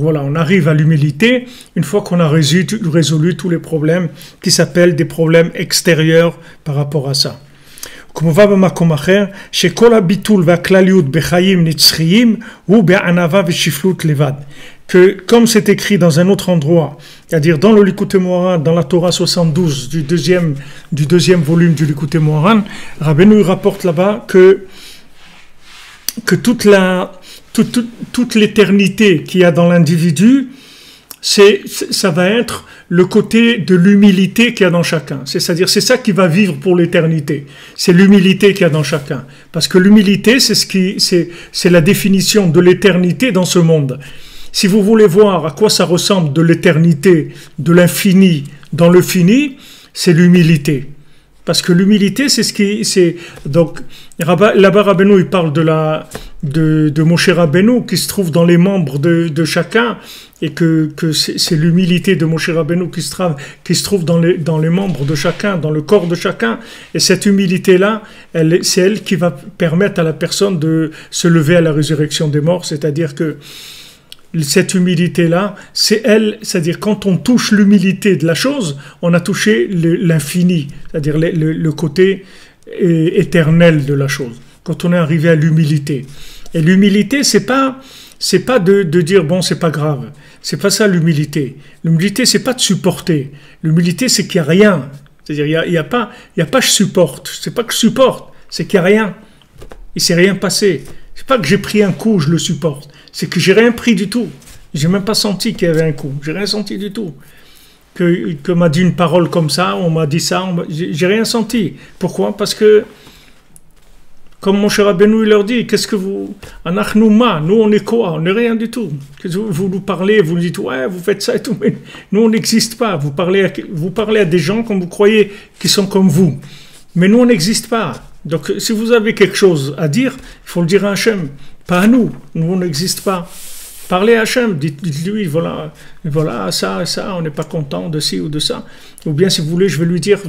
voilà, on arrive à l'humilité une fois qu'on a résolu tous les problèmes qui s'appellent des problèmes extérieurs par rapport à ça. כמובן במקום אחר, שכל הביטול והכלליות בחיים נצחיים הוא בענווה ושפלות לבד. Que, comme c'est écrit dans un autre endroit, c'est-à-dire dans le Likutei Moharan, dans la Torah 72 du deuxième volume du Likutei Moharan, Rabbeinu rapporte là-bas que toute l'éternité qu'il y a dans l'individu, ça va être le côté de l'humilité qu'il y a dans chacun. C'est-à-dire, c'est ça qui va vivre pour l'éternité. C'est l'humilité qu'il y a dans chacun. Parce que l'humilité, c'est la définition de l'éternité dans ce monde. Si vous voulez voir à quoi ça ressemble de l'éternité, de l'infini dans le fini, c'est l'humilité. Parce que l'humilité, donc, là-bas, Rabbeinu, il parle de Moshe Rabbeinu qui se trouve dans les membres de chacun, et que c'est l'humilité de Moshe Rabbeinu qui se trouve dans les membres de chacun, dans le corps de chacun. Et cette humilité-là, c'est elle qui va permettre à la personne de se lever à la résurrection des morts, c'est-à-dire que cette humilité-là, c'est elle, c'est-à-dire quand on touche l'humilité de la chose, on a touché l'infini, c'est-à-dire le côté éternel de la chose. Quand on est arrivé à l'humilité. Et l'humilité, c'est pas de dire bon, c'est pas grave. C'est pas ça l'humilité. L'humilité, c'est pas de supporter. L'humilité, c'est qu'il y a rien. C'est-à-dire il y a pas je supporte. C'est pas que je supporte, c'est qu'il y a rien. Il s'est rien passé. C'est pas que j'ai pris un coup, je le supporte. C'est que j'ai rien pris du tout. J'ai même pas senti qu'il y avait un coup. J'ai rien senti du tout. Que m'a dit une parole comme ça, on m'a dit ça, j'ai rien senti. Pourquoi? Parce que, comme mon cher Rabbeinu, il leur dit, qu'est-ce que vous... Anachnouma, nous on est quoi? On n'est rien du tout. Vous nous parlez, vous nous dites, ouais, vous faites ça et tout, mais nous on n'existe pas. Vous parlez à des gens comme vous croyez qui sont comme vous. Mais nous on n'existe pas. Donc si vous avez quelque chose à dire, il faut le dire à Hachem, pas à nous. Nous on n'existe pas. Parlez à Hachem, dites-lui, voilà, ça, on n'est pas content de ci ou de ça. Ou bien, si vous voulez, je vais lui dire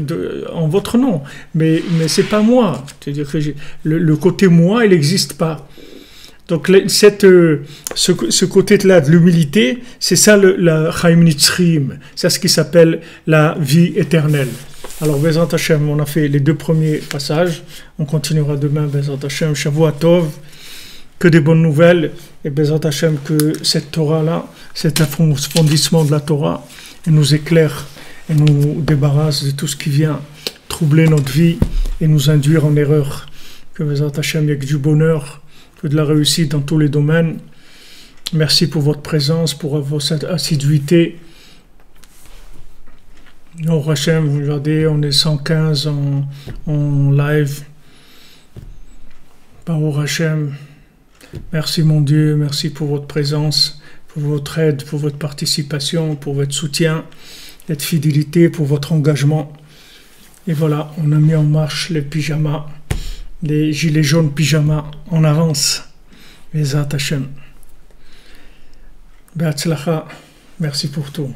en votre nom. Mais c'est pas moi. C'est-à-dire que le côté moi, il n'existe pas. Donc, ce côté-là de l'humilité, c'est ça la Chaim Nitzrim. C'est ce qui s'appelle la vie éternelle. Alors, Bezrat Hashem, on a fait les 2 premiers passages. On continuera demain, Bezrat Hashem, Shavua Tov. Que des bonnes nouvelles, et Bezrat Hashem, que cette Torah-là, cet approfondissement de la Torah, elle nous éclaire et nous débarrasse de tout ce qui vient troubler notre vie et nous induire en erreur. Que Bezrat Hashem, il y ait que du bonheur, que de la réussite dans tous les domaines. Merci pour votre présence, pour votre assiduité. Au Hashem, vous regardez, on est 115 en live. Baruch Hashem. Merci mon Dieu, merci pour votre présence, pour votre aide, pour votre participation, pour votre soutien, votre fidélité, pour votre engagement. Et voilà, on a mis en marche les pyjamas, les gilets jaunes pyjamas en avance. Bezrat Hashem. Be'atzlacha, merci pour tout.